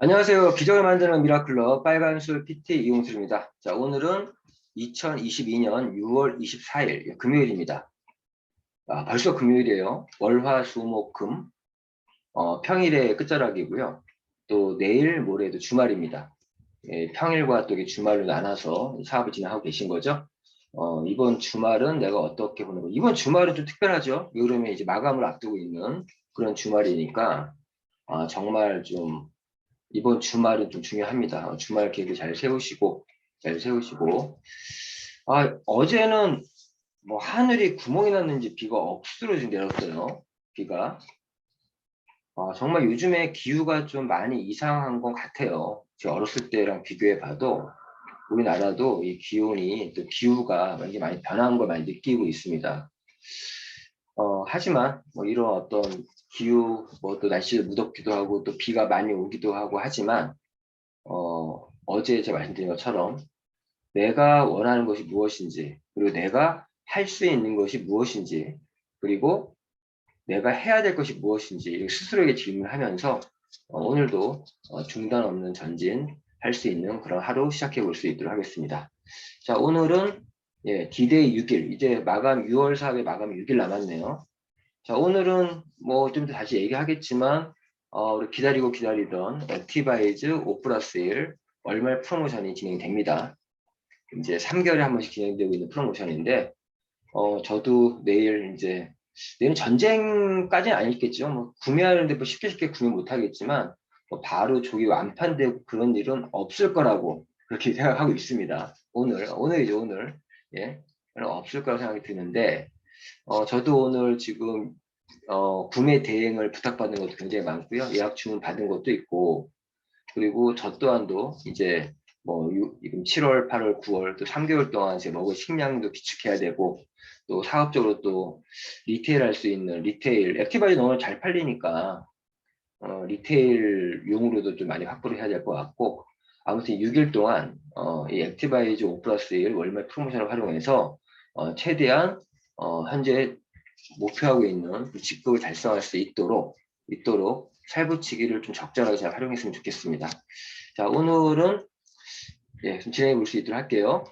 안녕하세요. 기적을 만드는 미라클러 빨간술 PT 이용수입니다. 자, 오늘은 2022년 6월 24일 금요일입니다. 벌써 금요일이에요. 월, 화, 수, 목, 금. 평일의 끝자락이고요. 또 내일, 모레도 주말입니다. 평일과 또 주말로 나눠서 사업을 진행하고 계신 거죠. 이번 주말은 내가 어떻게 보는 거? 이번 주말은 좀 특별하죠. 여름에 이제 마감을 앞두고 있는 그런 주말이니까 정말 좀 이번 주말은 좀 중요합니다. 주말 계획을 잘 세우시고. 어제는 뭐 하늘이 구멍이 났는지 비가 억수로 지금 내렸어요. 비가. 정말 요즘에 기후가 좀 많이 이상한 것 같아요. 제가 어렸을 때랑 비교해 봐도 우리나라도 이 기온이 또 기후가 굉장히 많이 변한 걸 많이 느끼고 있습니다. 하지만 뭐 이런 어떤 기후, 뭐 또 날씨가 무덥기도 하고 또 비가 많이 오기도 하고 하지만 어제 제가 말씀드린 것처럼 내가 원하는 것이 무엇인지, 그리고 내가 할 수 있는 것이 무엇인지, 그리고 내가 해야 될 것이 무엇인지 이렇게 스스로에게 질문하면서 오늘도 중단 없는 전진 할 수 있는 그런 하루 시작해 볼 수 있도록 하겠습니다. 자, 오늘은 D-Day 6일, 이제 마감 6월 사업의 마감 6일 남았네요. 자, 오늘은 뭐 좀 더 다시 얘기하겠지만 우리 기다리던 액티바이즈 5+1 월말 프로모션이 진행됩니다. 이제 3개월에 한 번씩 진행되고 있는 프로모션인데 저도 내일은 전쟁까지는 아니겠죠. 뭐 구매하는데 뭐 쉽게 구매 못 하겠지만 뭐 바로 조기 완판되고 그런 일은 없을 거라고 그렇게 생각하고 있습니다. 오늘이죠, 오늘. 예. 없을 거라고 생각이 드는데 저도 오늘 지금 구매 대행을 부탁받는 것도 굉장히 많고요. 예약 주문 받은 것도 있고, 그리고 저 또한도 이제 뭐 지금 7월, 8월, 9월 또 3개월 동안 제 먹을 식량도 비축해야 되고, 또 사업적으로 또 리테일 할 수 있는 리테일, 액티바이즈 너무 잘 팔리니까 리테일용으로도 좀 많이 확보를 해야 될 것 같고, 아무튼 6일 동안 이 액티바이즈 5+1 월말 프로모션을 활용해서 최대한 현재 목표하고 있는 그 직급을 달성할 수 있도록 살부치기를 좀 적절하게 잘 활용했으면 좋겠습니다. 자, 오늘은 좀 진행해 볼 수 있도록 할게요.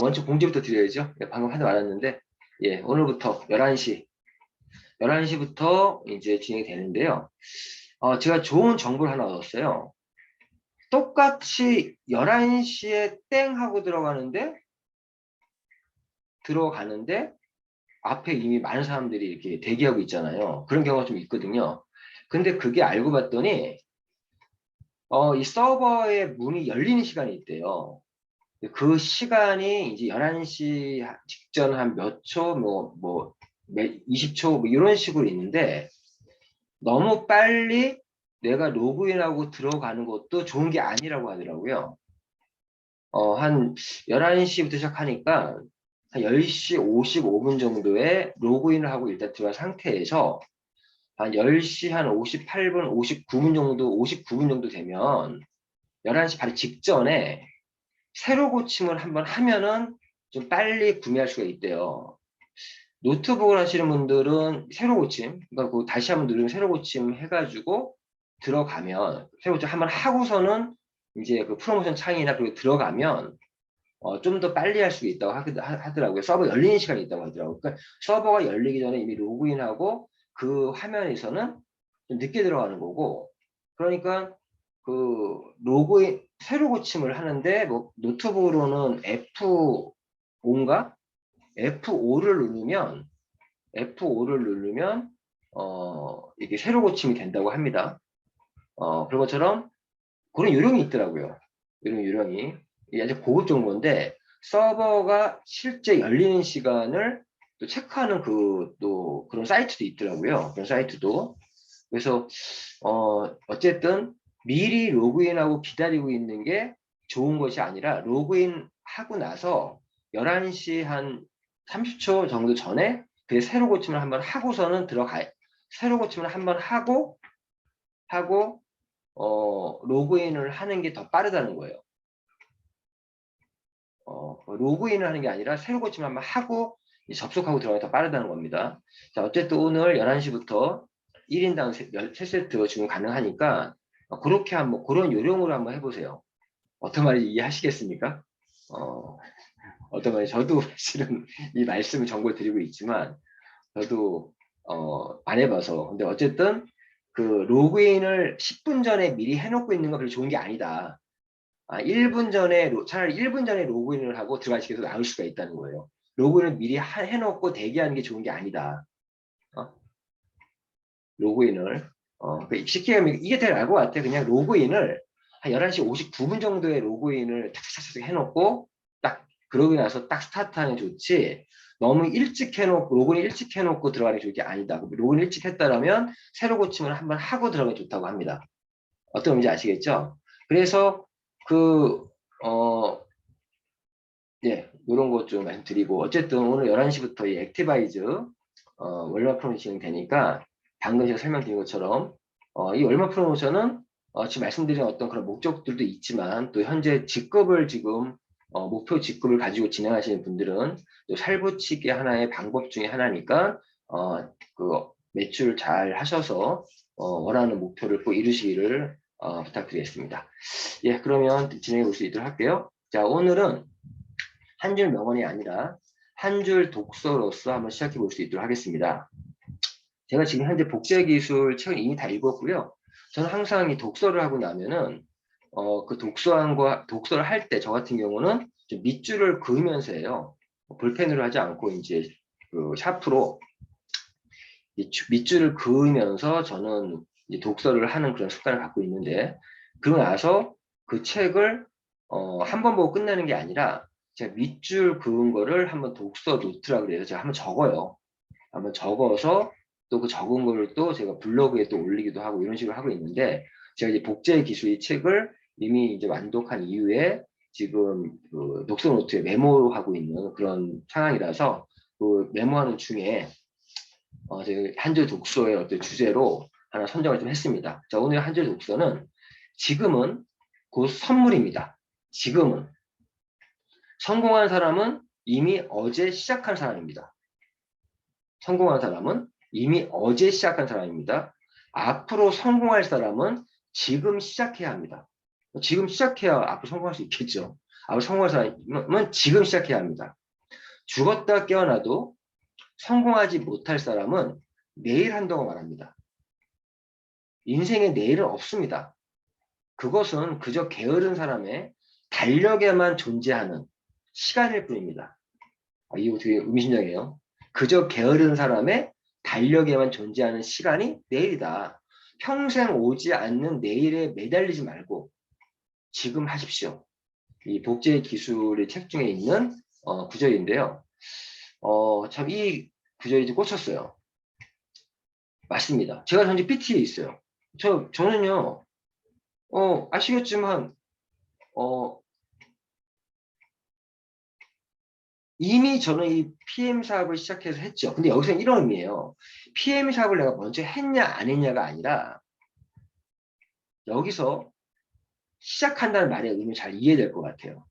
먼저 공지부터 드려야죠. 방금 하지 말았는데, 오늘부터 11시부터 이제 진행이 되는데요. 제가 좋은 정보를 하나 얻었어요. 똑같이 11시에 땡 하고 들어가는데 앞에 이미 많은 사람들이 이렇게 대기하고 있잖아요. 그런 경우가 좀 있거든요. 근데 그게 알고 봤더니 이 서버의 문이 열리는 시간이 있대요. 그 시간이 이제 11시 직전 한 몇 초, 20초, 뭐 이런 식으로 있는데, 너무 빨리 내가 로그인하고 들어가는 것도 좋은 게 아니라고 하더라고요. 한 11시부터 시작하니까, 한 10시 55분 정도에 로그인을 하고 일단 들어간 상태에서, 한 10시 한 58분, 59분 정도 되면, 11시 바로 직전에 새로 고침을 한번 하면은 좀 빨리 구매할 수가 있대요. 노트북을 하시는 분들은 새로 고침, 그러니까 다시 한번 누르면 새로 고침 해가지고 들어가면, 새로 고침 한번 하고서는 이제 그 프로모션 창이나 그리고 들어가면 좀 더 빨리 할 수 있다고 하더라고요. 서버 열리는 시간이 있다고 하더라고요. 그러니까 서버가 열리기 전에 이미 로그인하고 그 화면에서는 좀 늦게 들어가는 거고, 그러니까 그 로그인 새로 고침을 하는데 뭐 노트북으로는 F5인가? F5를 누르면 이게 새로 고침이 된다고 합니다. 그런 것처럼 그런 요령이 있더라고요. 이런 요령이 이게 아주 고급 정보인데, 서버가 실제 열리는 시간을 또 체크하는 또 그런 사이트도 있더라고요. 그런 사이트도. 그래서 어쨌든 미리 로그인하고 기다리고 있는 게 좋은 것이 아니라, 로그인 하고 나서 11시 한 30초 정도 전에 그 새로 고침을 한번 하고서는 새로 고침을 한번 하고 로그인을 하는 게 더 빠르다는 거예요. 로그인을 하는 게 아니라 새로 고침을 한번 하고 접속하고 들어가기 더 빠르다는 겁니다. 자, 어쨌든 오늘 11시부터 1인당 3세트 지금 가능하니까 그렇게 한번 그런 요령으로 한번 해보세요. 어떤 말인지 이해하시겠습니까? 어떤 말인지 저도 사실은 이 말씀을 정보를 드리고 있지만 저도 안 해봐서. 근데 어쨌든 그 로그인을 10분 전에 미리 해놓고 있는 건 별로 좋은 게 아니다. 1분 전에 차라리 1분 전에 로그인을 하고 들어가시게 해서 나올 수가 있다는 거예요. 로그인을 미리 해놓고 대기하는 게 좋은 게 아니다. 로그인을 쉽게 하면 이게 제일 나을 것 같아요. 그냥 로그인을 한 11시 59분 정도에 로그인을 탁탁탁 해놓고 딱 그러고 나서 딱 스타트하는 게 좋지. 너무 일찍 해놓고 로그인 일찍 해놓고 들어가는 게 좋은 게 아니다. 로그인 일찍 했다라면 새로 고침을 한번 하고 들어가는 게 좋다고 합니다. 어떤 의미인지 아시겠죠? 그래서 그 예, 이런 것 좀 말씀드리고 어쨌든 오늘 11시부터 이 액티바이즈 월마 프로모션이 되니까 방금 제가 설명드린 것처럼 이 월마 프로모션은 지금 말씀드린 어떤 그런 목적들도 있지만 또 현재 직급을 지금 목표 직급을 가지고 진행하시는 분들은 또 살붙이기 하나의 방법 중에 하나니까 그 매출 잘 하셔서 원하는 목표를 꼭 이루시기를 부탁드리겠습니다. 예, 그러면 진행해 볼 수 있도록 할게요. 자, 오늘은 한 줄 명언이 아니라 한 줄 독서로서 한번 시작해 볼 수 있도록 하겠습니다. 제가 지금 현재 복제기술 책을 이미 다 읽었고요. 저는 항상 이 독서를 하고 나면은 그 독서를 할 때 저 같은 경우는 좀 밑줄을 그으면서 해요. 볼펜으로 하지 않고 이제 그 샤프로 밑줄을 그으면서 저는 이제 독서를 하는 그런 습관을 갖고 있는데 그러고 나서 그 책을 한 번 보고 끝내는 게 아니라 제가 밑줄 그은 거를 한번 독서 노트라 그래서 제가 한번 적어요. 한번 적어서 또 그 적은 거를 또 제가 블로그에 또 올리기도 하고 이런 식으로 하고 있는데 제가 이제 복제 기술의 책을 이미 이제 완독한 이후에 지금 그 독서 노트에 메모하고 있는 그런 상황이라서 그 메모하는 중에 제가 한 줄 독서의 어떤 주제로 하나 선정을 좀 했습니다. 자, 오늘 한 줄 독서는 지금은 곧 선물입니다. 지금은 성공한 사람은 이미 어제 시작한 사람입니다. 성공한 사람은 이미 어제 시작한 사람입니다. 앞으로 성공할 사람은 지금 시작해야 합니다. 지금 시작해야 앞으로 성공할 수 있겠죠. 앞으로 성공할 사람은 지금 시작해야 합니다. 죽었다 깨어나도 성공하지 못할 사람은 내일 한다고 말합니다. 인생에 내일은 없습니다. 그것은 그저 게으른 사람의 달력에만 존재하는 시간일 뿐입니다. 이거 되게 의미심장해요. 그저 게으른 사람의 달력에만 존재하는 시간이 내일이다. 평생 오지 않는 내일에 매달리지 말고 지금 하십시오. 이 복제 기술의 책 중에 있는 구절인데요. 참 이 구절이 좀 꽂혔어요. 맞습니다. 제가 현재 PT에 있어요. 저는요, 아시겠지만, 이미 저는 이 PM 사업을 시작해서 했죠. 근데 여기서는 이런 의미예요. PM 사업을 내가 먼저 했냐, 안 했냐가 아니라, 여기서 시작한다는 말의 의미 잘 이해될 것 같아요.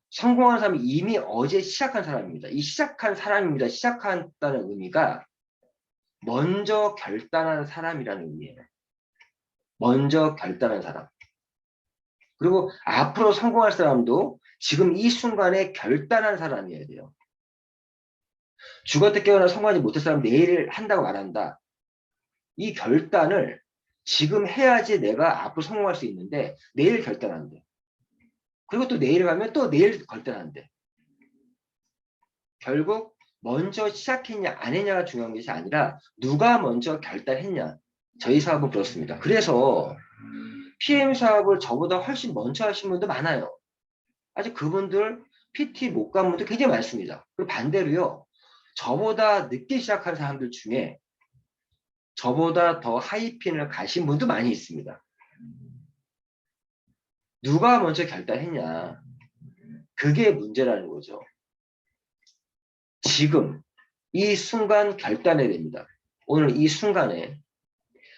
성공한 사람이 이미 어제 시작한 사람입니다. 이 시작한 사람입니다. 시작한다는 의미가 먼저 결단한 사람이라는 의미예요. 먼저 결단한 사람. 그리고 앞으로 성공할 사람도 지금 이 순간에 결단한 사람이어야 돼요. 죽었다 깨어나 성공하지 못할 사람 내일 한다고 말한다. 이 결단을 지금 해야지 내가 앞으로 성공할 수 있는데 내일 결단한대. 그리고 또 내일 가면 또 내일 결단한대. 결국 먼저 시작했냐 안 했냐가 중요한 것이 아니라 누가 먼저 결단했냐. 저희 사업은 그렇습니다. 그래서 PM 사업을 저보다 훨씬 먼저 하신 분도 많아요. 아직 그분들 PT 못 간 분들 굉장히 많습니다. 그리고 반대로요. 저보다 늦게 시작한 사람들 중에 저보다 더 하이핀을 가신 분도 많이 있습니다. 누가 먼저 결단했냐. 그게 문제라는 거죠. 지금 이 순간 결단해야 됩니다. 오늘 이 순간에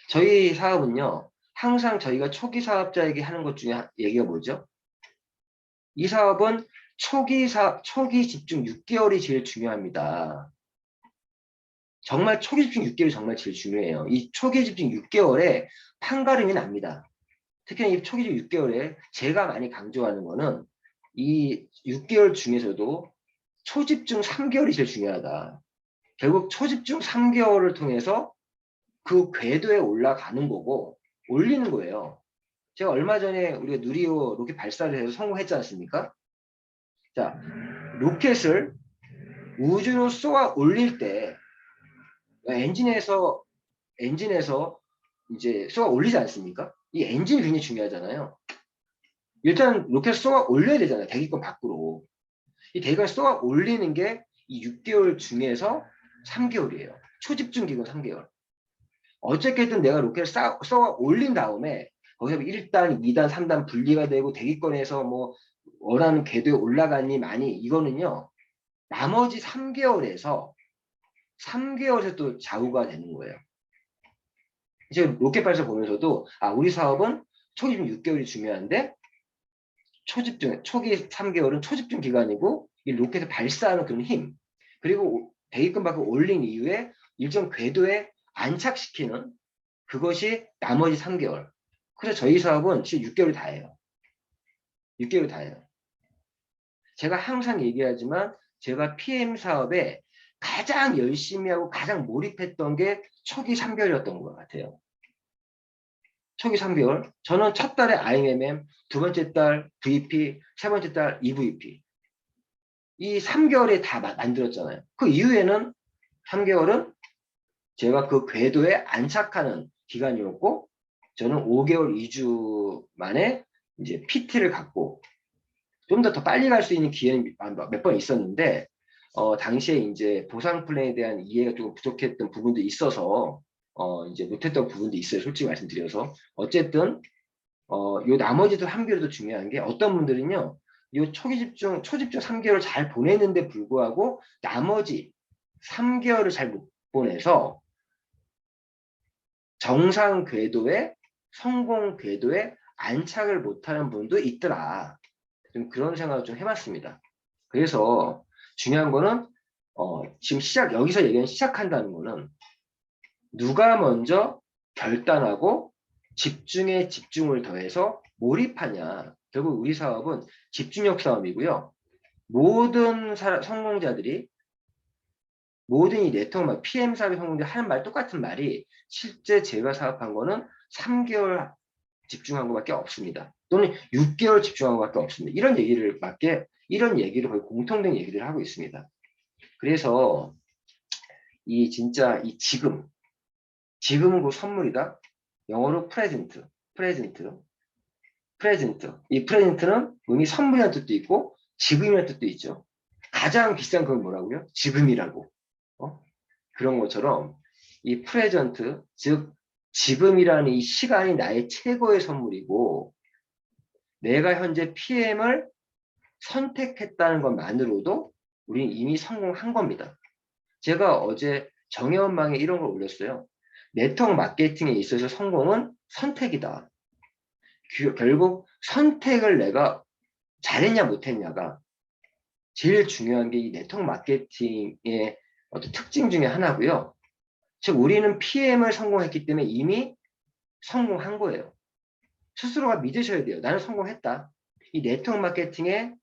저희 사업은요. 항상 저희가 초기 사업자에게 하는 것 중에 얘기가 뭐죠? 이 사업은 초기 집중 6개월이 제일 중요합니다. 정말 초기 집중 6개월이 정말 제일 중요해요. 이 초기 집중 6개월에 판가름이 납니다. 특히나 이 초기 집중 6개월에 제가 많이 강조하는 거는 이 6개월 중에서도 초집중 3개월이 제일 중요하다. 결국 초집중 3개월을 통해서 그 궤도에 올라가는 거고 올리는 거예요. 제가 얼마 전에 우리가 누리호 로켓 발사를 해서 성공했지 않습니까? 자, 로켓을 우주로 쏘아 올릴 때 엔진에서 이제 쏘아 올리지 않습니까? 이 엔진이 굉장히 중요하잖아요. 일단 로켓 쏘아 올려야 되잖아요. 대기권 밖으로. 이 대기권 쏘아 올리는 게 이 6개월 중에서 3개월이에요. 초집중 기간 3개월. 어쨌든 내가 로켓을 쏘아 올린 다음에 거기서 1단, 2단, 3단 분리가 되고 대기권에서 뭐 원하는 궤도에 올라가니 많이 이거는요. 나머지 3개월에서 또 좌우가 되는 거예요. 이제 로켓 발사 보면서도 우리 사업은 초기 집중 6개월이 중요한데 초기 3개월은 초집중 기간이고 이 로켓을 발사하는 그런 힘 그리고 대기권 밖으로 올린 이후에 일정 궤도에 안착시키는 그것이 나머지 3개월. 그래서 저희 사업은 지금 6개월이 다예요. 6개월이 다예요. 제가 항상 얘기하지만 제가 PM 사업에 가장 열심히 하고 가장 몰입했던 게 초기 3개월이었던 것 같아요. 초기 3개월. 저는 첫 달에 IMM, 두 번째 달 VP, 세 번째 달 EVP. 이 3개월에 다 만들었잖아요. 그 이후에는 3개월은 제가 그 궤도에 안착하는 기간이었고, 저는 5개월 2주 만에 이제 PT를 갖고 좀 더 빨리 갈 수 있는 기회는 몇 번 있었는데, 당시에 이제 보상 플랜에 대한 이해가 조금 부족했던 부분도 있어서, 이제 못했던 부분도 있어요. 솔직히 말씀드려서. 어쨌든, 요 나머지도 3개월도 중요한 게 어떤 분들은요, 요 초집중 3개월 잘 보냈는데 불구하고 나머지 3개월을 잘 못 보내서 정상 궤도에, 성공 궤도에 안착을 못하는 분도 있더라. 좀 그런 생각을 좀 해봤습니다. 그래서 중요한 거는, 지금 여기서 시작한다는 거는 누가 먼저 결단하고 집중에 집중을 더해서 몰입하냐. 결국 우리 사업은 집중력 싸움이고요. 모든 성공자들이 모든 이 네트워크 PM 사업의 성공자 하는 말 똑같은 말이 실제 제가 사업한 거는 3개월 집중한 것밖에 없습니다. 또는 6개월 집중한 것밖에 없습니다. 이런 얘기를 거의 공통된 얘기를 하고 있습니다. 그래서 진짜 이 지금은 그 선물이다. 영어로 프레젠트. 이 프레젠트는 의미 선물이라는 뜻도 있고 지금이라는 뜻도 있죠. 가장 비싼 건 뭐라고요? 지금이라고. 그런 것처럼 이 프레젠트, 즉 지금이라는 이 시간이 나의 최고의 선물이고 내가 현재 PM을 선택했다는 것만으로도 우리는 이미 성공한 겁니다. 제가 어제 정혜원방에 이런 걸 올렸어요. 네트워크 마케팅에 있어서 성공은 선택이다. 결국 선택을 내가 잘했냐 못했냐가 제일 중요한 게 이 네트워크 마케팅의 어떤 특징 중에 하나고요. 즉 우리는 PM을 성공했기 때문에 이미 성공한 거예요. 스스로가 믿으셔야 돼요. 나는 성공했다. 이 네트워크 마케팅의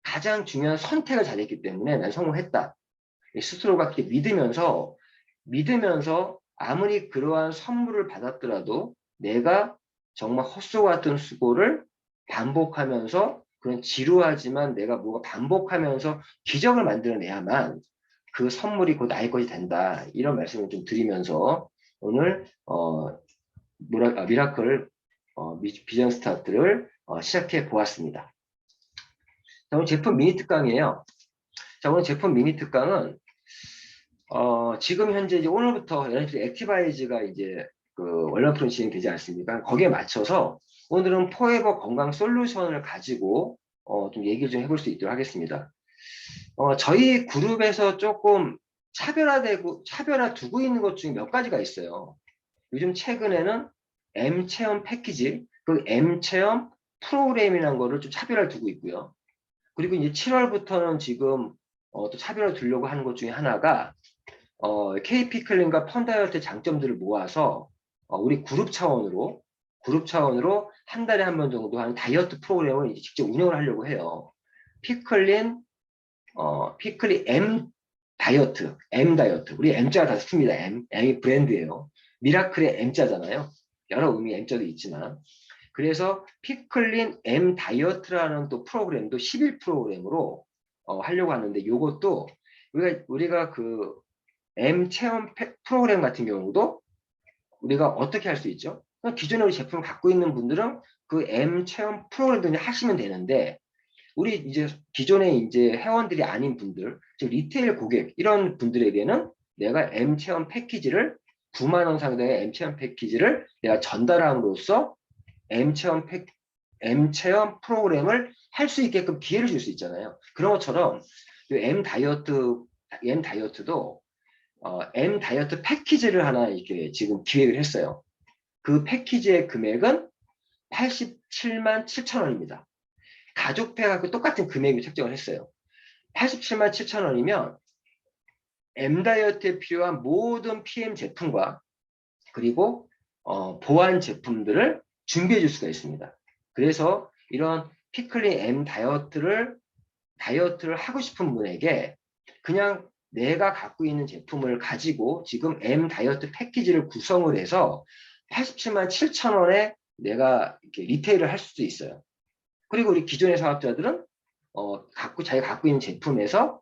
가장 중요한 선택을 잘했기 때문에 나는 성공했다. 스스로가 그렇게 믿으면서 아무리 그러한 선물을 받았더라도 내가 정말 헛소 같은 수고를 반복하면서 그런 지루하지만 내가 뭐가 반복하면서 기적을 만들어내야만 그 선물이 곧 나의 것이 된다. 이런 말씀을 좀 드리면서 오늘 미라클 비전 스타트를 시작해 보았습니다. 자, 오늘 제품 미니 특강이에요. 자, 오늘 제품 미니 특강은 지금 현재 이제 오늘부터 액티바이즈가 이제 그 월남프로 진행되지 않습니까? 거기에 맞춰서 오늘은 포에버 건강 솔루션을 가지고 좀 얘기를 좀 해볼 수 있도록 하겠습니다. 저희 그룹에서 조금 차별화 두고 있는 것 중에 몇 가지가 있어요. 요즘 최근에는 M체험 패키지, 그 M체험 프로그램이라는 거를 좀 차별화를 두고 있고요. 그리고 이제 7월부터는 지금 또 차별화를 두려고 하는 것 중에 하나가 KP 클린과 펀다이어트 장점들을 모아서 우리 그룹 차원으로 한 달에 한 번 정도 하는 다이어트 프로그램을 이제 직접 운영을 하려고 해요. 피클린 M 다이어트. 우리 M자가 다 씁니다. M이 브랜드예요. 미라클의 M자잖아요. 여러 의미 M자도 있지만. 그래서 피클린 M 다이어트라는 또 프로그램도 10일 프로그램으로 하려고 하는데, 이것도 우리가 그 M 체험 프로그램 같은 경우도 우리가 어떻게 할 수 있죠? 기존에 우리 제품을 갖고 있는 분들은 그 M 체험 프로그램도 그냥 하시면 되는데, 우리 이제 기존에 이제 회원들이 아닌 분들, 즉 리테일 고객 이런 분들에게는 내가 M 체험 패키지를 9만 원 상당의 M 체험 패키지를 내가 전달함으로써 M 체험 프로그램을 할 수 있게끔 기회를 줄 수 있잖아요. 그런 것처럼 M 다이어트도 M 다이어트 패키지를 하나 이렇게 지금 기획을 했어요. 그 패키지의 금액은 87만 7천 원입니다. 가족패하고 똑같은 금액을 책정을 했어요. 87만 7천 원이면 M 다이어트에 필요한 모든 PM 제품과 그리고 보완 제품들을 준비해 줄 수가 있습니다. 그래서 이런 피클린 M 다이어트를 하고 싶은 분에게 그냥 내가 갖고 있는 제품을 가지고 지금 M 다이어트 패키지를 구성을 해서 87만 7천 원에 내가 이렇게 리테일을 할 수도 있어요. 그리고 우리 기존의 사업자들은 자기가 갖고 있는 제품에서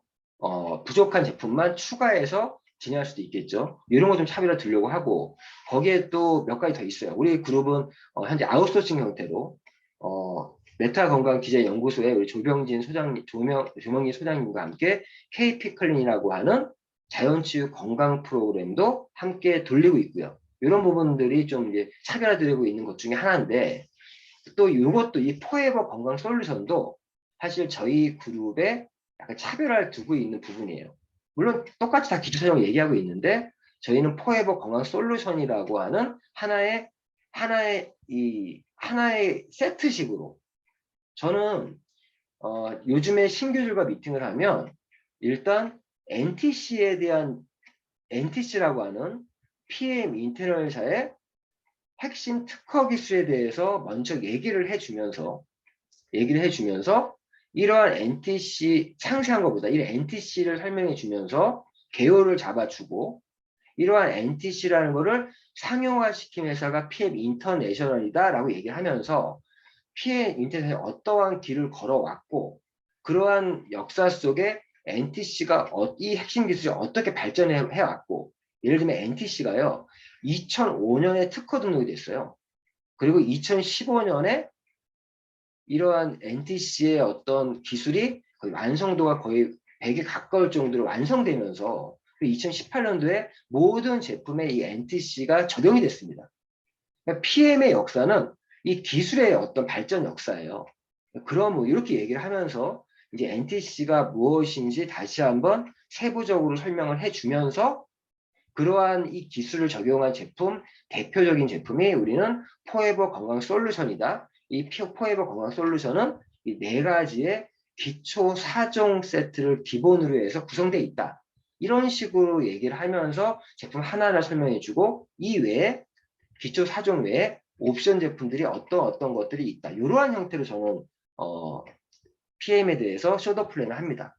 부족한 제품만 추가해서 진행할 수도 있겠죠. 이런 거 좀 차별화 두려고 하고, 거기에 또 몇 가지 더 있어요. 우리 그룹은 현재 아웃소싱 형태로 메타 건강 기자 연구소에 우리 조명진 소장님과 함께 KP 클린이라고 하는 자연치유 건강 프로그램도 함께 돌리고 있고요. 이런 부분들이 좀 이제 차별화되고 있는 것 중에 하나인데, 또 이것도 이 포에버 건강 솔루션도 사실 저희 그룹에 약간 차별화를 두고 있는 부분이에요. 물론 똑같이 다 기초 사용 얘기하고 있는데, 저희는 포에버 건강 솔루션이라고 하는 하나의 세트식으로, 저는 요즘에 신규들과 미팅을 하면 일단 NTC라고 하는 PM 인터널사의 핵심 특허 기술에 대해서 먼저 얘기를 해주면서 이러한 NTC 상세한 것보다 이런 NTC를 설명해 주면서 개요를 잡아주고, 이러한 NTC라는 거를 상용화시킨 회사가 PM 인터내셔널이다 라고 얘기를 하면서 PM 인터내셔널이 어떠한 길을 걸어왔고, 그러한 역사 속에 NTC가 이 핵심 기술이 어떻게 발전해 왔고, 예를 들면 NTC가요 2005년에 특허 등록이 됐어요. 그리고 2015년에 이러한 NTC의 어떤 기술이 거의 완성도가 거의 100에 가까울 정도로 완성되면서 2018년도에 모든 제품에 이 NTC가 적용이 됐습니다. 그러니까 PM의 역사는 이 기술의 어떤 발전 역사예요. 그럼 이렇게 얘기를 하면서 이제 NTC가 무엇인지 다시 한번 세부적으로 설명을 해주면서, 그러한 이 기술을 적용한 제품, 대표적인 제품이 우리는 포에버 건강 솔루션이다. 이 포에버 건강 솔루션은 이 네 가지의 기초 4종 세트를 기본으로 해서 구성되어 있다. 이런 식으로 얘기를 하면서 제품 하나하나 설명해주고, 이 외에 기초 4종 외에 옵션 제품들이 어떤 것들이 있다. 이러한 형태로 저는 PM에 대해서 쇼더 플랜을 합니다.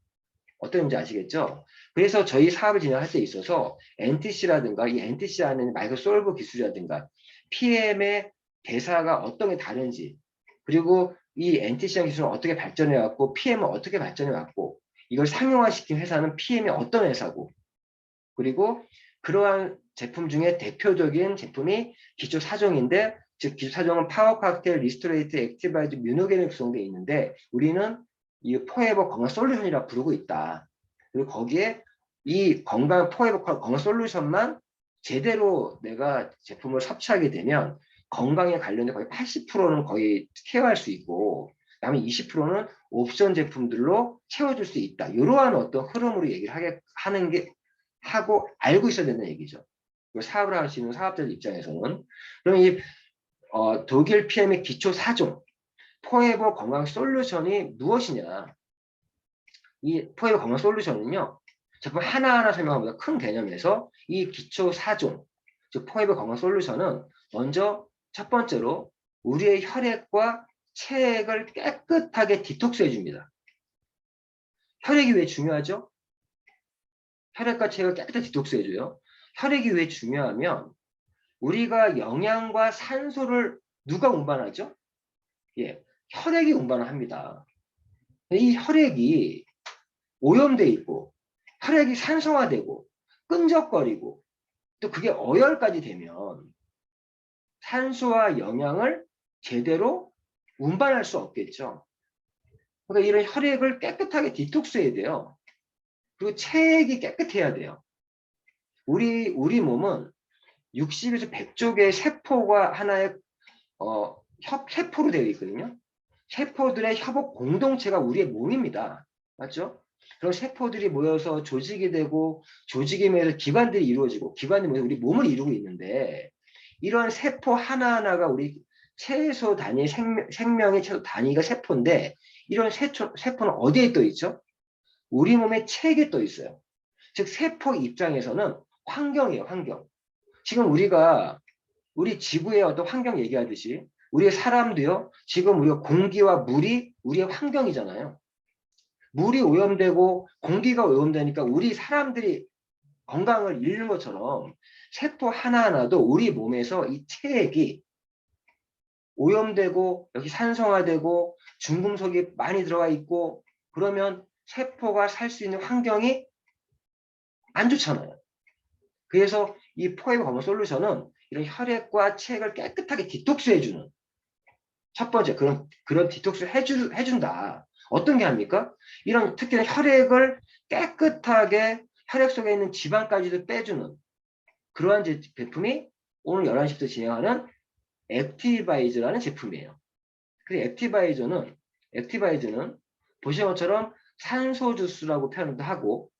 어떤지 아시겠죠? 그래서 저희 사업을 진행할 때 있어서 NTC라든가 이 NTC 안에 마이크로솔브 기술이라든가 PM의 대사가 어떤 게 다른지, 그리고 이 NTC한 기술은 어떻게 발전해 왔고 PM은 어떻게 발전해 왔고, 이걸 상용화시킨 회사는 PM이 어떤 회사고, 그리고 그러한 제품 중에 대표적인 제품이 기초 4종인데, 즉 기초 4종은 파워 칵테일, 리스토레이트, 액티바이즈, 뮤노겐에 구성되어 있는데, 우리는 이 포에버 건강 솔루션이라 부르고 있다. 그리고 거기에 이 포에버 건강 솔루션만 제대로 내가 제품을 섭취하게 되면 건강에 관련된 거의 80%는 거의 케어할 수 있고, 그다음에 20%는 옵션 제품들로 채워줄 수 있다. 이러한 어떤 흐름으로 얘기를 하고 알고 있어야 된다는 얘기죠. 사업을 하시는 사업자들 입장에서는. 그럼 이 독일 PM의 기초 4종 포에버 건강 솔루션이 무엇이냐? 이 포에버 건강 솔루션은요, 제품 하나하나 설명하보다 큰 개념에서 이 기초 4종, 즉 포에버 건강 솔루션은 먼저 첫 번째로 우리의 혈액과 체액을 깨끗하게 디톡스 해줍니다. 혈액이 왜 중요하죠? 혈액과 체액을 깨끗하게 디톡스 해줘요. 혈액이 왜 중요하면 우리가 영양과 산소를 누가 운반하죠? 예, 혈액이 운반을 합니다. 이 혈액이 오염돼 있고 혈액이 산성화되고 끈적거리고 또 그게 어혈까지 되면 산소와 영양을 제대로 운반할 수 없겠죠. 그러니까 이런 혈액을 깨끗하게 디톡스해야 돼요. 그리고 체액이 깨끗해야 돼요. 우리 몸은 60에서 100조 개의 세포가 하나의 세포로 되어 있거든요. 세포들의 협업 공동체가 우리의 몸입니다. 맞죠? 그런 세포들이 모여서 조직이 되고 조직이 모여서 기관들이 이루어지고 기관이 모여서 우리 몸을 이루고 있는데 이런 세포 하나하나가 우리 최소 단위 생명의 최소 단위가 세포인데 이런 세포는 어디에 떠 있죠? 우리 몸의 체액에 떠 있어요. 즉 세포 입장에서는 환경이에요. 환경. 지금 우리 지구의 어떤 환경 얘기하듯이 우리의 사람도요. 지금 우리가 공기와 물이 우리의 환경이잖아요. 물이 오염되고 공기가 오염되니까 우리 사람들이 건강을 잃는 것처럼 세포 하나하나도 우리 몸에서 이 체액이 오염되고 여기 산성화되고 중금속이 많이 들어가 있고 그러면 세포가 살 수 있는 환경이 안 좋잖아요. 그래서 이 포에버 건강 솔루션은 이런 혈액과 체액을 깨끗하게 디톡스해주는 첫 번째 그런 디톡스를 해준다. 어떤 게 합니까? 이런 특히나 혈액을 깨끗하게 혈액 속에 있는 지방까지도 빼주는 그러한 제품이 오늘 11시부터 진행하는 액티바이저라는 제품이에요. 그리고 액티바이저는 보시는 것처럼 산소 주스라고 표현도 하고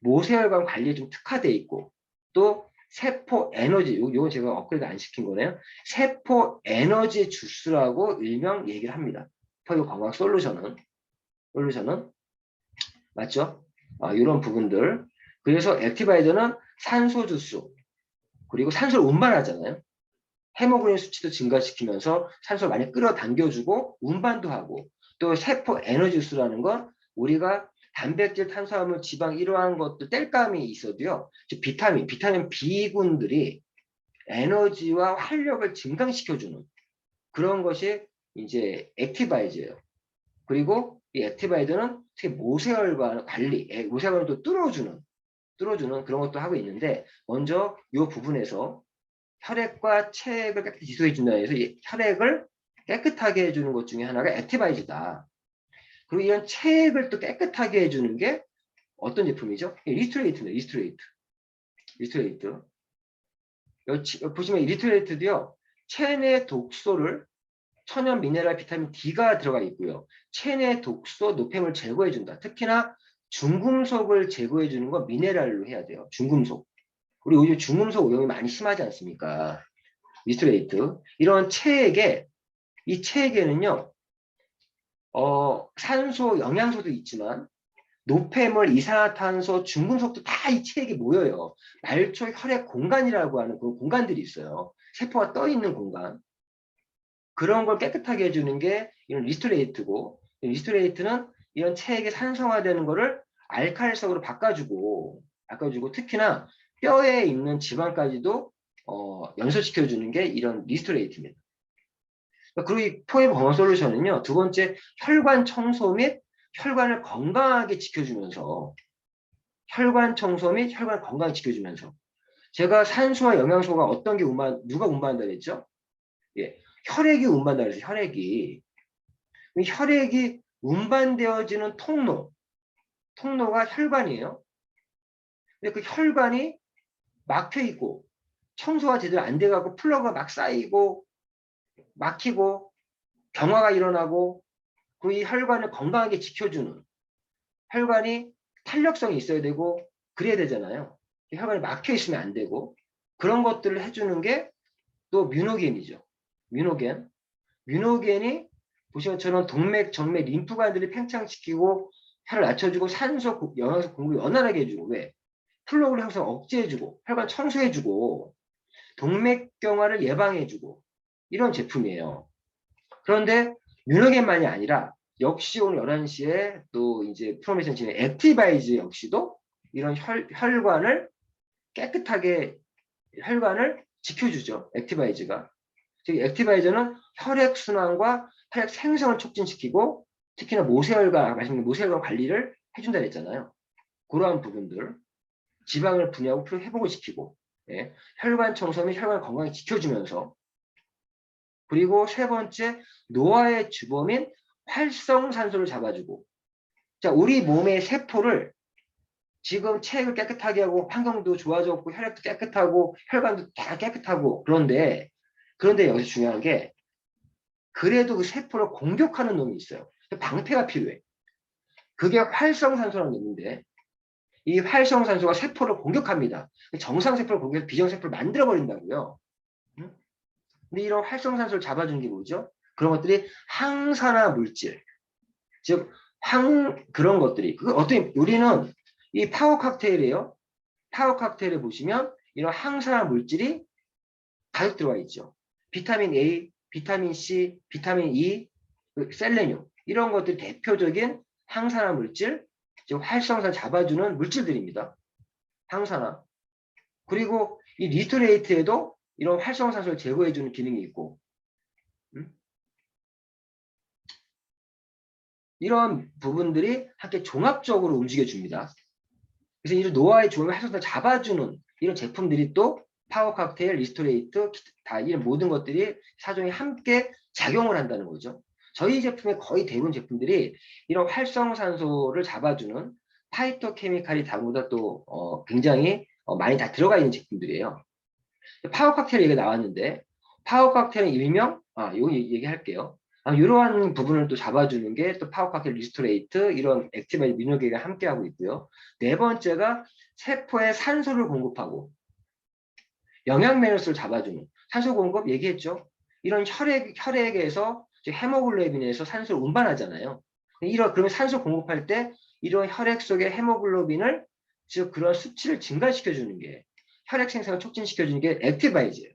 모세혈관 관리에 좀 특화되어 있고 또 세포 에너지, 요건 제가 업그레이드 안 시킨 거네요. 세포 에너지 주스라고 일명 얘기를 합니다. 포에버 건강 솔루션은 맞죠? 이런 부분들. 그래서 액티바이저는 산소 주스 그리고 산소를 운반하잖아요. 헤모글로빈 수치도 증가시키면서 산소를 많이 끌어당겨주고 운반도 하고 또 세포 에너지 주스라는 건 우리가 단백질, 탄수화물, 지방 이러한 것도 땔감이 있어도요. 비타민 B군들이 에너지와 활력을 증강시켜주는 그런 것이 이제 액티바이저예요. 그리고 이 액티바이저는 특히 모세혈관 관리, 모세혈관을 또 뚫어주는 그런 것도 하고 있는데 먼저 이 부분에서 혈액과 체액을 깨끗이 지소해준다 해서 이 혈액을 깨끗하게 해주는 것 중에 하나가 액티바이저다. 그리고 이런 체액을 또 깨끗하게 해주는 게 어떤 제품이죠? 리스토레이트입니다. 리스토레이트. 여기 보시면 리스토레이트도요. 체내 독소를 천연 미네랄 비타민 D가 들어가 있고요. 체내 독소 노폐물 제거해준다. 특히나 중금속을 제거해주는 건 미네랄로 해야 돼요. 중금속. 우리 요즘 중금속 오염이 많이 심하지 않습니까? 리스토레이트. 이런 이 체액에는요. 산소, 영양소도 있지만 노폐물, 이산화탄소, 중금속도 다 이 체액에 모여요. 말초 혈액 공간이라고 하는 그런 공간들이 있어요. 세포가 떠 있는 공간. 그런 걸 깨끗하게 해주는 게 이런 리스토레이트고, 리스토레이트는 이런 체액의 산성화되는 거를 알칼리성으로 바꿔주고 특히나 뼈에 있는 지방까지도 연소시켜주는 게 이런 리스토레이트입니다. 그리고 이 포에버 건강 솔루션은요, 두 번째 혈관 청소 및 혈관을 건강하게 지켜주면서 제가 산소와 영양소가 어떤 게 누가 운반한다 그랬죠? 예, 혈액이 운반한다 그랬어요. 혈액이 운반되어지는 통로가 혈관이에요. 근데 그 혈관이 막혀 있고 청소가 제대로 안 돼가고 플러그가 막 쌓이고 막히고 경화가 일어나고 그 이 혈관을 건강하게 지켜주는 혈관이 탄력성이 있어야 되고 그래야 되잖아요. 혈관이 막혀 있으면 안 되고 그런 것들을 해주는 게 또 뮤노겐이죠. 뮤노겐이 보시는 것처럼 동맥, 정맥, 림프관들을 팽창시키고 혈을 낮춰주고 산소, 영양소 공급을 원활하게 해주고 왜? 플로우를 항상 억제해주고 혈관 청소해주고 동맥경화를 예방해주고 이런 제품이에요. 그런데 뮤너겐만이 아니라 역시 오늘 11시에 또 이제 프로메이션 진행 액티바이즈 역시도 이런 혈관을 깨끗하게 혈관을 지켜주죠. 액티바이즈가. 즉 액티바이저는 혈액 순환과 혈액 생성을 촉진시키고 특히나 모세혈관, 말씀드린 모세혈관 관리를 해준다 했잖아요. 그러한 부분들 지방을 분해하고 피로 회복을 시키고 예, 혈관 청소 및 혈관 건강을 지켜주면서 그리고 세 번째 노화의 주범인 활성산소를 잡아주고 자 우리 몸의 세포를 지금 체액을 깨끗하게 하고 환경도 좋아졌고 혈액도 깨끗하고 혈관도 다 깨끗하고 그런데 여기서 중요한 게 그래도 그 세포를 공격하는 놈이 있어요. 방패가 필요해. 그게 활성산소라는 놈인데 이 활성산소가 세포를 공격합니다. 정상세포를 공격해서 비정세포를 만들어버린다고요. 근데 이런 활성산소를 잡아주는 게 뭐죠? 그런 것들이 항산화 물질. 즉, 그런 것들이. 우리는 이 파워 칵테일이에요. 파워 칵테일을 보시면 이런 항산화 물질이 가득 들어가 있죠. 비타민 A, 비타민 C, 비타민 E, 셀레늄. 이런 것들이 대표적인 항산화 물질, 즉 활성산 잡아주는 물질들입니다. 항산화. 그리고 이 리스토레이트에도 이런 활성산소를 제거해주는 기능이 있고 이런 부분들이 함께 종합적으로 움직여줍니다. 그래서 이런 노화의 중요한 활성산을 잡아주는 이런 제품들이 또 파워 칵테일, 리스토레이트, 다 이런 모든 것들이 사정이 함께 작용을 한다는 거죠. 저희 제품의 거의 대부분 제품들이 이런 활성산소를 잡아주는 파이토케미칼이 다보다 또 굉장히 많이 다 들어가 있는 제품들이에요. 파워 칵테일 얘기가 나왔는데 파워 칵테일은 일명 요 얘기할게요. 이러한 부분을 또 잡아주는 게 또 파워 칵테일 리스토레이트 이런 액티바이즈 민노계가 함께 하고 있고요. 네 번째가 세포에 산소를 공급하고 영양 메너스를 잡아주는 산소 공급 얘기했죠. 이런 혈액에서 헤모글로빈에서 산소를 운반하잖아요. 그러면 산소 공급할 때 이런 혈액 속의 헤모글로빈을 즉 그런 수치를 증가시켜주는 게 혈액 생성을 촉진시켜주는 게 액티바이즈예요.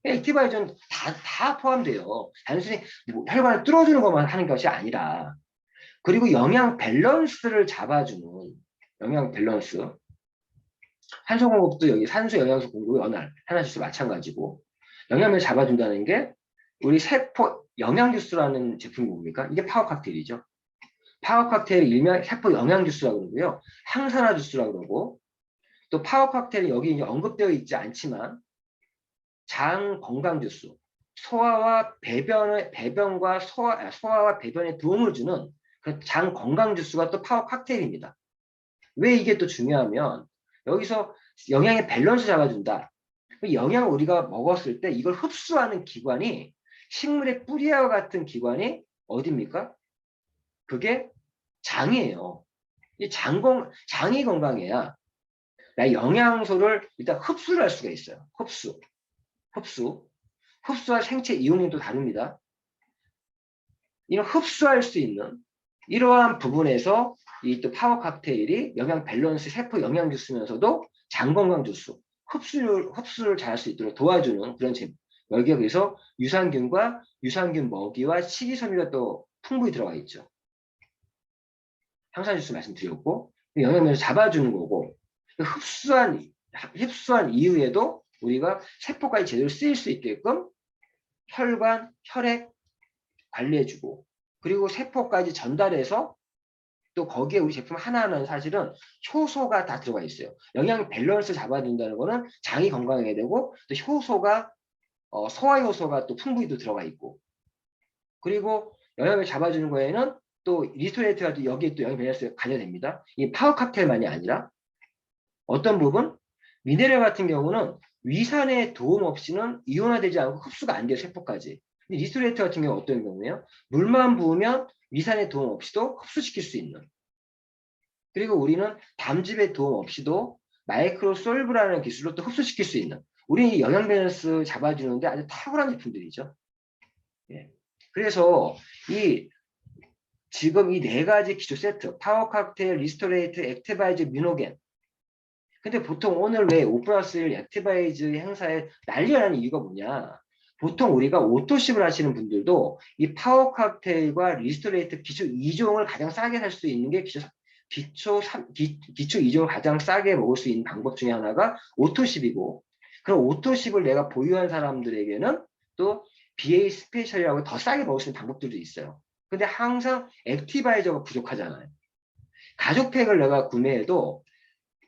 액티바이저는 다 포함돼요. 단순히 뭐 혈관을 뚫어주는 것만 하는 것이 아니라 그리고 영양 밸런스를 잡아주는 영양 밸런스 산소 공급도 여기 산소 영양소 공급이 원활 하나씩 마찬가지고 영양을 잡아준다는 게 우리 세포 영양주스라는 제품이 뭡니까? 이게 파워 칵테일이죠. 파워 칵테일 일명 세포 영양주스라고 그러고요. 항산화 주스라고 그러고 또 파워 칵테일은 여기 이제 언급되어 있지 않지만 장 건강 주스 소화와 배변과 소화와 배변에 도움을 주는 그 장 건강 주스가 또 파워 칵테일입니다. 왜 이게 또 중요하면 여기서 영양의 밸런스 잡아준다. 영양을 우리가 먹었을 때 이걸 흡수하는 기관이 식물의 뿌리와 같은 기관이 어디입니까? 그게 장이에요. 이 장이 건강해야 나 영양소를 일단 흡수를 할 수가 있어요. 흡수와 생체 이온이 또 다릅니다. 이런 흡수할 수 있는 이러한 부분에서 이 또 파워 칵테일이 영양 밸런스 세포 영양 주스면서도 장 건강 주스 흡수를 잘 할 수 있도록 도와주는 그런 제품. 여기에서 유산균과 유산균 먹이와 식이섬유가 또 풍부히 들어가 있죠. 항산 주스 말씀드렸고 영양면을 잡아주는 거고 흡수한 이후에도 우리가 세포까지 제대로 쓰일 수 있게끔 혈관, 혈액 관리해주고 그리고 세포까지 전달해서 또 거기에 우리 제품 하나하나는 사실은 효소가 다 들어가 있어요. 영양 밸런스 잡아준다는 거는 장이 건강해야 되고 또 효소가 소화 효소가 또 풍부히 또 들어가 있고 그리고 영양을 잡아주는 거에는 또 리스토레이트가 또 여기에 또 영양 밸런스가 가져됩니다. 이 파워 칵테일만이 아니라 어떤 부분 미네랄 같은 경우는 위산의 도움 없이는 이온화되지 않고 흡수가 안 돼요. 세포까지. 근데 리스토레이트 같은 경우 어떤 경우예요? 물만 부으면 위산의 도움 없이도 흡수시킬 수 있는 그리고 우리는 담즙의 도움 없이도 마이크로솔브라는 기술로 또 흡수시킬 수 있는 우리 영양 밸런스 잡아주는데 아주 탁월한 제품들이죠. 예. 그래서 이 지금 이 네 가지 기초 세트, 파워 칵테일, 리스토레이트, 액티바이즈, 뮤노겐. 근데 보통 오늘 왜 5+1 액티바이즈 행사에 난리가 나는 이유가 뭐냐? 보통 우리가 오토십을 하시는 분들도 이 파워 칵테일과 리스토레이트 기초 2종을 가장 싸게 살 수 있는 게 기초 2종을 가장 싸게 먹을 수 있는 방법 중에 하나가 오토십이고, 그럼 오토십을 내가 보유한 사람들에게는 또 BA 스페셜이라고 더 싸게 먹을 수 있는 방법들도 있어요. 근데 항상 액티바이저가 부족하잖아요. 가족팩을 내가 구매해도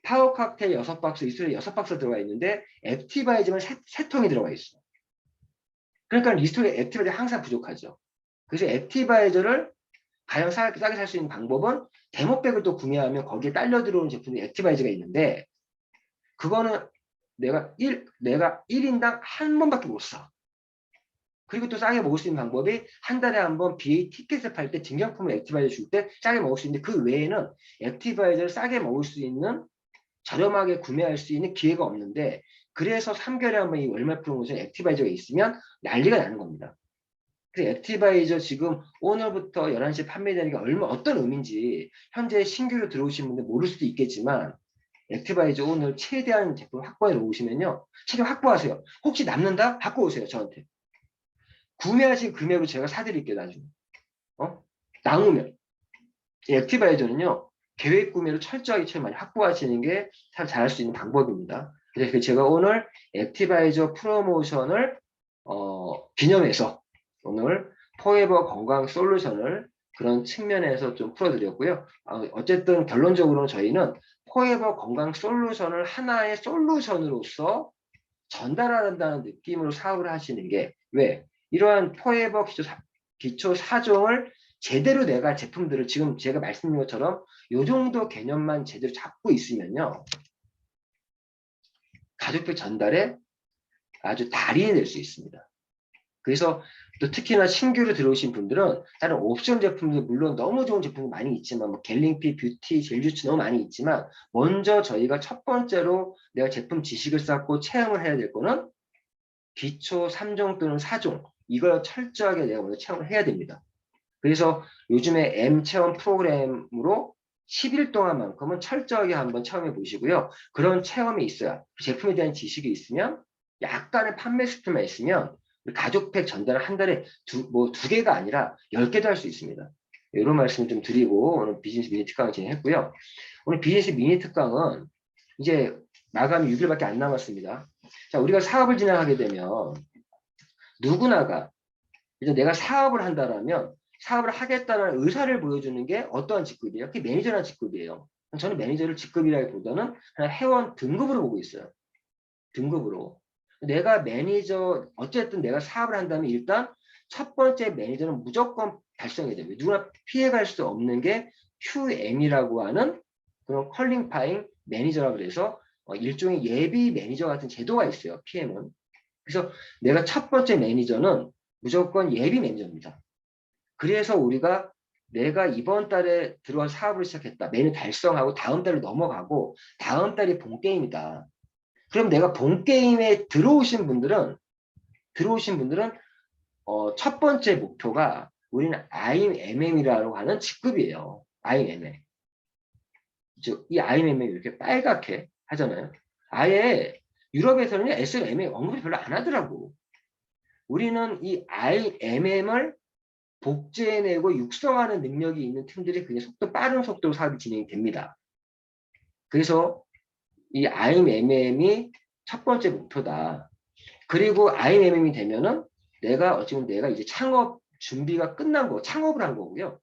파워 칵테일 6박스, 리스토레이트 6박스 들어가 있는데 액티바이저는 3통이 들어가 있어. 그러니까 리스토레이트 액티바이저 항상 부족하죠. 그래서 액티바이저를 가장 싸게 살 수 있는 방법은 데모백을 또 구매하면 거기에 딸려 들어오는 제품이 액티바이저가 있는데, 그거는 내가 1인당 한 번밖에 못 사. 그리고 또 싸게 먹을 수 있는 방법이 한 달에 한 번 BA 티켓을 팔 때 증정품을 액티바이저 줄 때 싸게 먹을 수 있는데, 그 외에는 액티바이저를 싸게 먹을 수 있는, 저렴하게 구매할 수 있는 기회가 없는데, 그래서 3개월에 한 번 이 월말 프로모션 액티바이저가 있으면 난리가 나는 겁니다. 그래서 액티바이저 지금 오늘부터 11시에 판매되는 게 어떤 의미인지 현재 신규로 들어오신 분들 모를 수도 있겠지만, 액티바이저 오늘 최대한 제품 확보해 놓으시면요, 최대한 확보하세요. 혹시 남는다? 갖고 오세요, 저한테. 구매하신 금액으로 제가 사드릴게요, 나중에. 남으면. 액티바이저는요, 계획 구매를 철저하게 제일 많이 확보하시는 게 참 잘할 수 있는 방법입니다. 그래서 제가 오늘 액티바이저 프로모션을 기념해서 오늘 포에버 건강 솔루션을 그런 측면에서 좀 풀어드렸고요. 어쨌든 결론적으로는 저희는 포에버 건강 솔루션을 하나의 솔루션으로서 전달한다는 느낌으로 사업을 하시는 게, 왜? 이러한 포에버 기초 4종을 제대로 내가 제품들을 지금 제가 말씀드린 것처럼 이 정도 개념만 제대로 잡고 있으면요, 가족들 전달에 아주 달인이 될 수 있습니다. 그래서 또 특히나 신규로 들어오신 분들은 다른 옵션 제품도 물론 너무 좋은 제품이 많이 있지만, 뭐 갤링피, 뷰티, 젤주츠 너무 많이 있지만, 먼저 저희가 첫 번째로 내가 제품 지식을 쌓고 체험을 해야 될 거는 기초 3종 또는 4종, 이걸 철저하게 내가 먼저 체험을 해야 됩니다. 그래서 요즘에 M 체험 프로그램으로 10일 동안만큼은 철저하게 한번 체험해 보시고요. 그런 체험이 있어야, 제품에 대한 지식이 있으면, 약간의 판매 스킬만 있으면 가족팩 전달을 한 달에 두 개가 아니라 10개도 할 수 있습니다. 이런 말씀을 좀 드리고 오늘 비즈니스 미니 특강을 진행했고요. 오늘 비즈니스 미니 특강은 이제 마감이 6일밖에 안 남았습니다. 자, 우리가 사업을 진행하게 되면 누구나가 이제 내가 사업을 한다라면 사업을 하겠다는 의사를 보여주는 게 어떠한 직급이에요? 그게 매니저라는 직급이에요. 저는 매니저를 직급이라기보다는 그냥 회원 등급으로 보고 있어요. 등급으로. 내가 매니저, 어쨌든 내가 사업을 한다면 일단 첫 번째 매니저는 무조건 달성해야 돼요. 누구나 피해갈 수 없는 게 QM이라고 하는 그런 퀄리파잉 매니저라고 그래서 일종의 예비 매니저 같은 제도가 있어요. PM은. 그래서 내가 첫 번째 매니저는 무조건 예비 매니저입니다. 그래서 우리가 내가 이번 달에 들어와 사업을 시작했다. 매니저 달성하고 다음 달로 넘어가고 다음 달이 본 게임이다. 그럼 내가 본 게임에 들어오신 분들은 첫 번째 목표가 우리는 IMM이라고 하는 직급이에요. IMM. 이 IMM이 이렇게 빨갛게 하잖아요. 아예 유럽에서는 SMM에 언급을 별로 안 하더라고. 우리는 이 IMM을 복제해내고 육성하는 능력이 있는 팀들이 그냥 빠른 속도로 사업이 진행이 됩니다. 그래서 이 IMM이 첫 번째 목표다. 그리고 IMM이 되면은 내가 이제 창업 준비가 끝난 거, 창업을 한 거고요.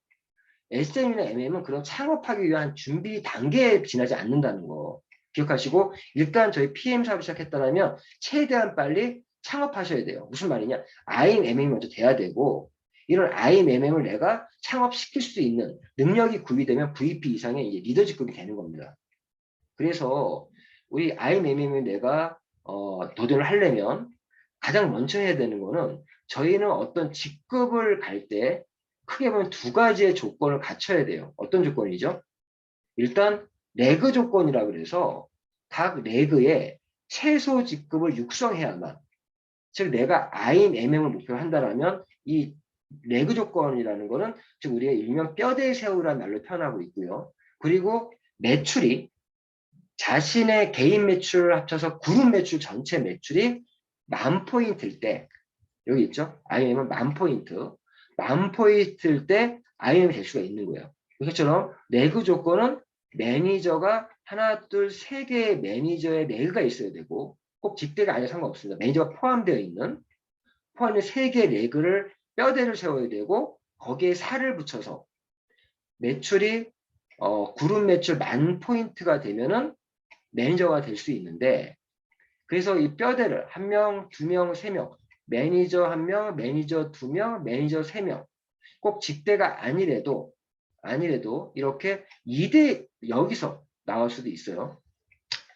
SM이나 MM은 그런 창업하기 위한 준비 단계에 지나지 않는다는 거 기억하시고, 일단 저희 PM 사업을 시작했다면 최대한 빨리 창업하셔야 돼요. 무슨 말이냐? IMM이 먼저 돼야 되고, 이런 IMM을 내가 창업시킬 수 있는 능력이 구비되면 VP 이상의 이제 리더 직급이 되는 겁니다. 그래서 우리 IMM을 내가 도전을 하려면 가장 먼저 해야 되는 거는, 저희는 어떤 직급을 갈 때 크게 보면 두 가지의 조건을 갖춰야 돼요. 어떤 조건이죠? 일단 레그 조건이라 그래서 각 레그에 최소 직급을 육성해야만, 즉 내가 IMM을 목표로 한다면 이 레그 조건이라는 거는 즉 우리가 일명 뼈대 새우라는 말로 표현하고 있고요. 그리고 매출이 자신의 개인 매출을 합쳐서 그룹 매출 전체 매출이 10,000포인트일 때 여기 있죠. IM은 10,000포인트. 10,000포인트일 때 IM이 될 수가 있는 거예요. 이것처럼 레그 조건은 매니저가 하나, 둘, 세 개의 매니저의 레그가 있어야 되고 꼭 직대가 아니라 상관없습니다. 매니저가 포함되어 있는 세 개의 레그를 뼈대를 세워야 되고 거기에 살을 붙여서 매출이 그룹 매출 10,000포인트가 되면은 매니저가 될 수 있는데 그래서 이 뼈대를 1명, 2명, 3명 매니저 1명, 매니저 2명, 매니저 3명 꼭 직대가 아니래도 이렇게 2대 여기서 나올 수도 있어요.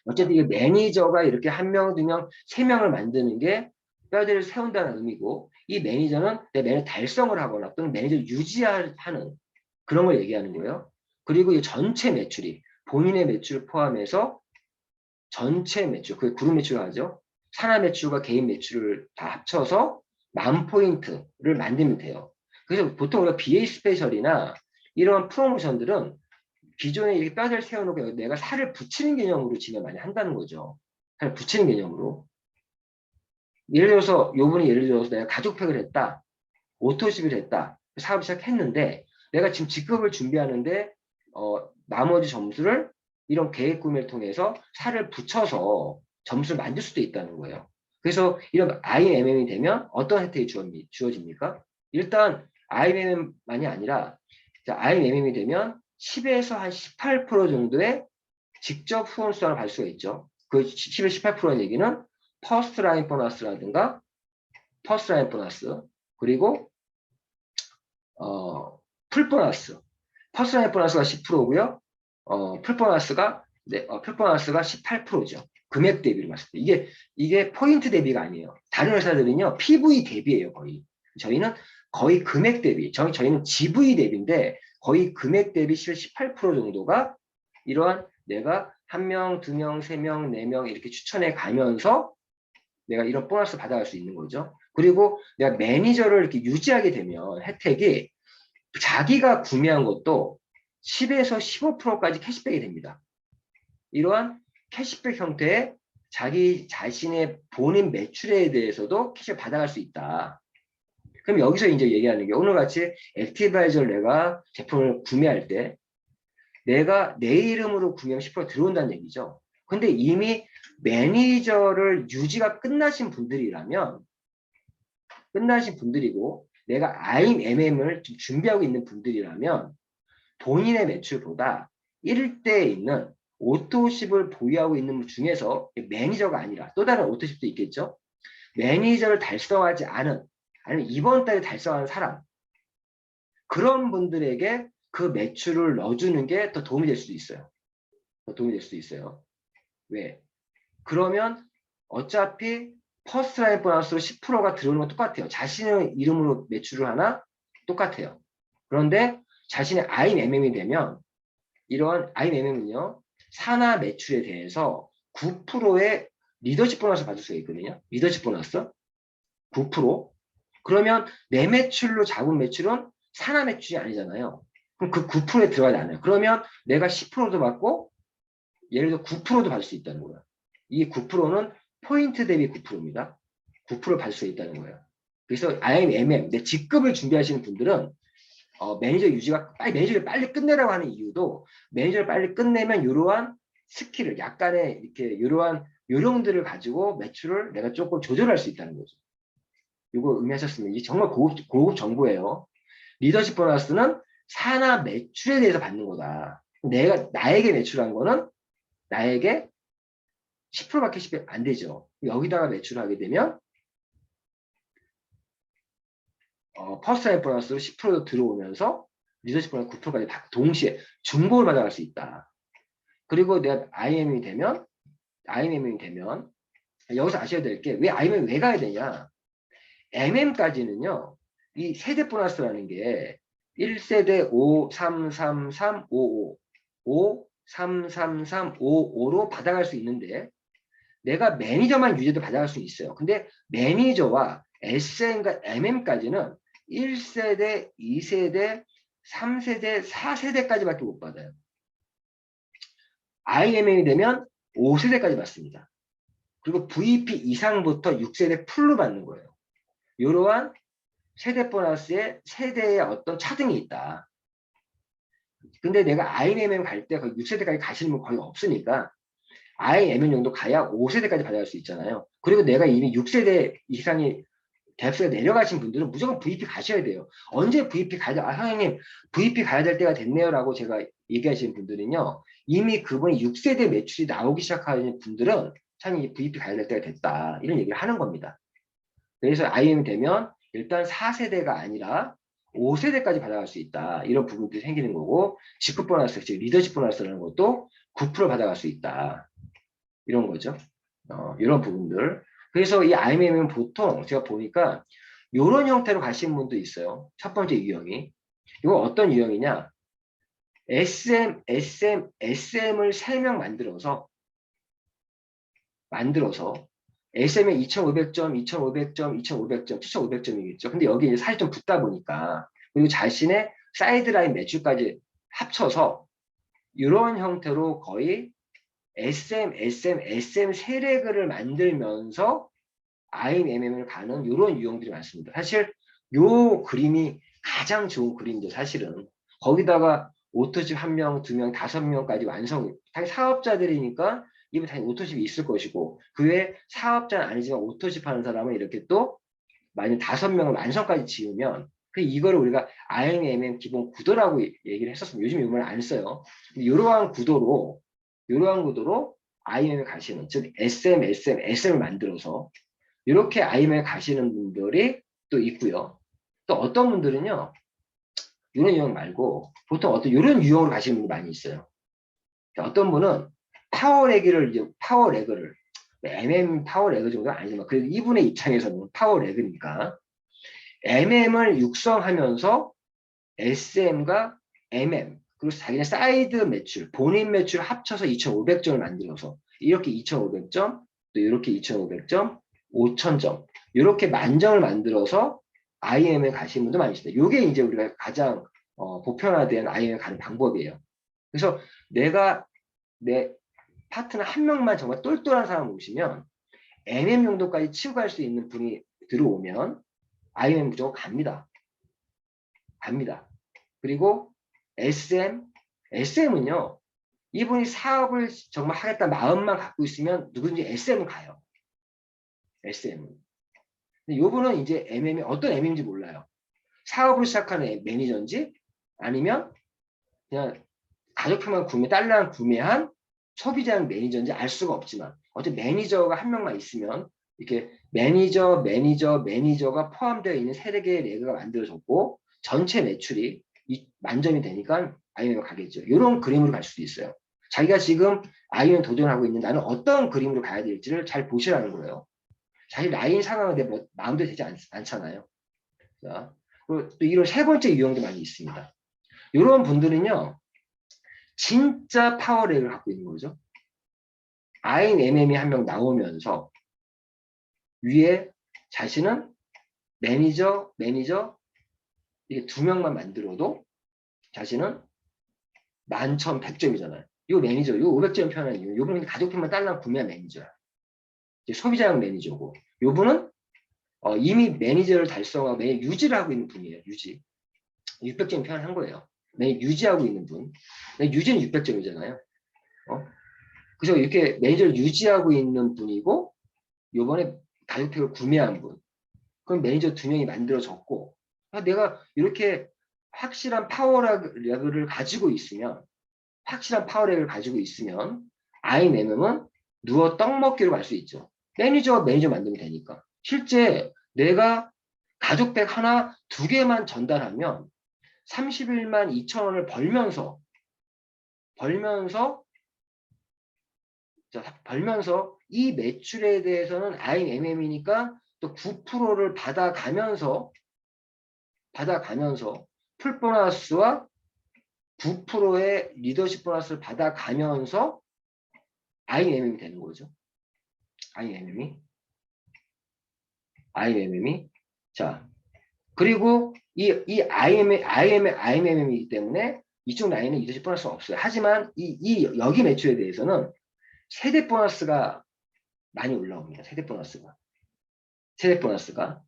어쨌든 이게 매니저가 이렇게 1명, 2명, 3명을 만드는 게 뼈대를 세운다는 의미고 이 매니저는 내 매니저 달성을 하거나 또는 매니저를 유지하는 그런 걸 얘기하는 거예요. 그리고 이 전체 매출이 본인의 매출을 포함해서 전체 매출, 그게 그룹 매출을 하죠. 산하 매출과 개인 매출을 다 합쳐서 10,000포인트를 만들면 돼요. 그래서 보통 우리가 BA 스페셜이나 이런 프로모션들은 기존에 이렇게 뼈대를 세워놓고 내가 살을 붙이는 개념으로 진행 많이 한다는 거죠. 살을 붙이는 개념으로. 예를 들어서 내가 가족팩을 했다. 오토십을 했다. 사업을 시작했는데 내가 지금 직급을 준비하는데 나머지 점수를 이런 계획 구매를 통해서 살을 붙여서 점수를 만들 수도 있다는 거예요. 그래서 이런 IMM이 되면 어떤 혜택이 주어집니까? 일단 IMM만이 아니라 IMM이 되면 10에서 한 18% 정도의 직접 후원 수당을 받을 수가 있죠. 그 10에서 18%의 얘기는 퍼스트 라인 보너스라든가 퍼스트 라인 보너스 그리고 풀 보너스 퍼스트 라인 보너스가 10%고요. 풀 보너스가 18%죠. 금액 대비로 봤을 때 이게 포인트 대비가 아니에요. 다른 회사들은요 PV 대비예요 거의. 저희는 거의 금액 대비. 저희는 GV 대비인데 거의 금액 대비 18% 정도가 이러한 내가 1명, 2명, 3명, 4명 이렇게 추천해 가면서 내가 이런 보너스 받아갈 수 있는 거죠. 그리고 내가 매니저를 이렇게 유지하게 되면 혜택이 자기가 구매한 것도 10에서 15%까지 캐시백이 됩니다. 이러한 캐시백 형태의 자기 자신의 본인 매출에 대해서도 캐시백 받아갈 수 있다. 그럼 여기서 이제 얘기하는 게 오늘같이 액티바이저를 내가 제품을 구매할 때 내가 내 이름으로 구매하면 10% 들어온다는 얘기죠. 근데 이미 매니저를 유지가 끝나신 분들이고 내가 IMM을 준비하고 있는 분들이라면 본인의 매출보다 1대에 있는 오토십을 보유하고 있는 분 중에서 매니저가 아니라 또 다른 오토십도 있겠죠. 매니저를 달성하지 않은 아니면 이번 달에 달성하는 사람 그런 분들에게 그 매출을 넣어주는 게 더 도움이 될 수도 있어요. 왜? 그러면 어차피 퍼스트 라인 보너스로 10%가 들어오는 건 똑같아요. 자신의 이름으로 매출을 하나 똑같아요. 그런데 자신의 IMM이 되면 이러한 IMM은요. 산하 매출에 대해서 9%의 리더십 보너스 받을 수가 있거든요. 리더십 보너스 9%. 그러면 내 매출로 잡은 매출은 산하 매출이 아니잖아요. 그럼 그 9%에 들어가지 않아요. 그러면 내가 10%도 받고 예를 들어 9%도 받을 수 있다는 거예요. 이 9%는 포인트 대비 9%입니다. 9% 받을 수 있다는 거예요. 그래서 IMM, 내 직급을 준비하시는 분들은 매니저를 빨리 끝내라고 하는 이유도 매니저를 빨리 끝내면 이러한 스킬을 약간의 이렇게 이러한 요령들을 가지고 매출을 내가 조금 조절할 수 있다는 거죠. 이거 의미하셨습니다. 이게 정말 고급 정보예요. 리더십 보너스는 산하 매출에 대해서 받는 거다. 나에게 매출한 거는 나에게 10%밖에 안 되죠. 여기다가 매출을 하게 되면 퍼스트 라인 보너스로 10% 들어오면서 리더십 보너스 9%까지 동시에 중복을 받아갈 수 있다. 그리고 내가 IMM이 되면 여기서 아셔야 될 게 왜 IMM이 왜 가야 되냐? MM까지는요. 이 세대 보너스라는 게 1세대 5, 3, 3, 3, 5, 5, 3, 3, 3, 5, 5로 받아갈 수 있는데 내가 매니저만 유지도 받아갈 수 있어요. 근데 매니저와 SM과 MM까지는 1세대, 2세대, 3세대, 4세대까지밖에 못 받아요. IMM이 되면 5세대까지 받습니다. 그리고 VP 이상부터 6세대 풀로 받는 거예요. 이러한 세대 보너스에 세대의 어떤 차등이 있다. 근데 내가 IMM 갈 때 거의 6세대까지 가시는 분 거의 없으니까 IMM 정도 가야 5세대까지 받아갈 수 있잖아요. 그리고 내가 이미 6세대 이상이 대학생에 내려가신 분들은 무조건 VP 가셔야 돼요. 언제 VP 가야 돼? 아, 선생님, VP 가야 될 때가 됐네요. 라고 제가 얘기하시는 분들은요, 이미 그분이 6세대 매출이 나오기 시작하는 분들은 참 VP 가야 될 때가 됐다. 이런 얘기를 하는 겁니다. 그래서 IM이 되면 일단 4세대가 아니라 5세대까지 받아갈 수 있다. 이런 부분들이 생기는 거고, 직급 보너스, 즉 리더십 보너스라는 것도 9% 받아갈 수 있다. 이런 거죠. 이런 부분들. 그래서 이 IMM은 보통 제가 보니까 이런 형태로 가시는 분도 있어요. 첫 번째 유형이. 이거 어떤 유형이냐? SM을 3명 만들어서 SM에 2,500점, 2,500점, 2,500점, 7,500점이겠죠. 근데 여기 이제 살이 좀 붙다 보니까 그리고 자신의 사이드라인 매출까지 합쳐서 이런 형태로 거의 SM 세레그를 만들면서 IMM을 가는 이런 유형들이 많습니다. 사실 요 그림이 가장 좋은 그림인데 사실은 거기다가 오토집 1명, 2명, 5명까지 완성, 당연히 사업자들이니까 이분 당연히 오토집이 있을 것이고 그 외에 사업자는 아니지만 오토집 하는 사람은 이렇게 또 만약 5명을 완성까지 지으면 이거를 우리가 IMM 기본 구도라고 얘기를 했었으면 요즘 이걸 안 써요. 이러한 구도로 IMM에 가시는 즉 SM을 만들어서 이렇게 IMM에 가시는 분들이 또 있고요. 또 어떤 분들은요. 이런 유형 말고 보통 어떤 이런 유형으로 가시는 분들 많이 있어요. 어떤 분은 파워레그를 MM 파워레그 정도는 아니지만 그래도 이분의 입장에서는 파워레그니까 MM을 육성하면서 SM과 MM 그리고 자기네 사이드 매출, 본인 매출 합쳐서 2,500점을 만들어서 이렇게 2,500점, 또 이렇게 2,500점, 5,000점 이렇게 만점을 만들어서 IM에 가시는 분도 많이 있습니다. 이게 이제 우리가 가장 보편화된 IM에 가는 방법이에요. 그래서 내가 내 파트너 한 명만 정말 똘똘한 사람 오시면 MM 정도까지 치고 갈 수 있는 분이 들어오면 IM 무조건 갑니다. 그리고 SM은요. 이분이 사업을 정말 하겠다 마음만 갖고 있으면 누구든지 SM은 가요. SM은. 근데 요분은 이제 MM이 어떤 MM인지 몰라요. 사업을 시작하는 매니저인지 아니면 그냥 가족표만 달러만 구매한 소비자형 매니저인지 알 수가 없지만 어쨌든 매니저가 한 명만 있으면 이렇게 매니저가 포함되어 있는 3개의 레그가 만들어졌고 전체 매출이 만점이 되니까 IMM에 가겠죠. 이런 그림으로 갈 수도 있어요. 자기가 지금 IMM 도전하고 있는 나는 어떤 그림으로 가야 될지를 잘 보시라는 거예요. 자기 라인 상황인데 뭐 마음대로 되지 않잖아요. 자, 그리고 또 이런 3번째 유형도 많이 있습니다. 이런 분들은요. 진짜 파워렉을 갖고 있는 거죠. IMM이 한 명 나오면서 위에 자신은 매니저 이게 2명만 만들어도 자신은 11,100점이잖아요. 이 매니저, 이 500점 표현하는 이유, 요분은 가족표만 달러 구매한 매니저야. 이제 소비자형 매니저고, 요분은 이미 매니저를 달성하고 매일 유지를 하고 있는 분이에요. 유지. 600점 표현한 거예요. 매일 유지하고 있는 분. 유지는 600점이잖아요. 그래서 이렇게 매니저를 유지하고 있는 분이고, 요번에 가족팩을 구매한 분. 그럼 매니저 2명이 만들어졌고, 내가 이렇게 확실한 파워렉을 가지고 있으면 IMM은 누워 떡 먹기로 갈 수 있죠. 매니저 만들면 되니까. 실제 내가 가족백 하나 2개만 전달하면 31만 2천 원을 벌면서 이 매출에 대해서는 IMM이니까 또 9%를 받아가면서 풀보너스와 9%의 리더십 보너스를 받아가면서 IMM이 되는 거죠. IMM이. 자, 그리고 이 IMM이기 때문에 이쪽 라인은 리더십 보너스가 없어요. 하지만 여기 매출에 대해서는 세대 보너스가 많이 올라옵니다. 세대 보너스가. 세대 보너스가.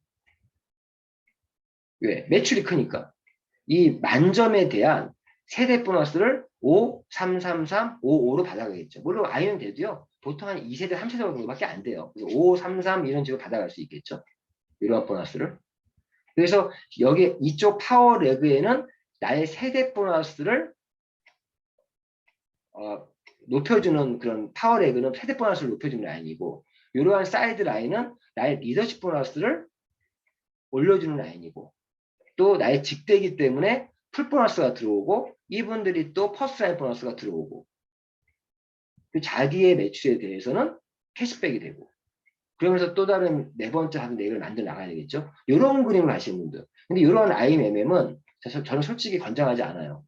왜? 매출이 크니까. 이 만점에 대한 세대 보너스를 5, 3, 3, 3, 5, 5로 받아가겠죠. 물론 I는 돼도요. 보통 한 2세대, 3세대 정도밖에 안 돼요. 그래서 5, 3, 3 이런 식으로 받아갈 수 있겠죠. 이러한 보너스를. 그래서 여기 이쪽 파워 레그에는 나의 세대 보너스를 높여주는 그런 파워 레그는 세대 보너스를 높여주는 라인이고 이러한 사이드 라인은 나의 리더십 보너스를 올려주는 라인이고 또 나의 직대이기 때문에 풀 보너스가 들어오고 이분들이 또 퍼스트 라인 보너스가 들어오고 자기의 매출에 대해서는 캐시백이 되고 그러면서 또 다른 네 번째 하는 내용을 만들어 나가야 되겠죠. 이런 그림을 하시는 분들. 근데 이런 IMM은 저는 솔직히 권장하지 않아요.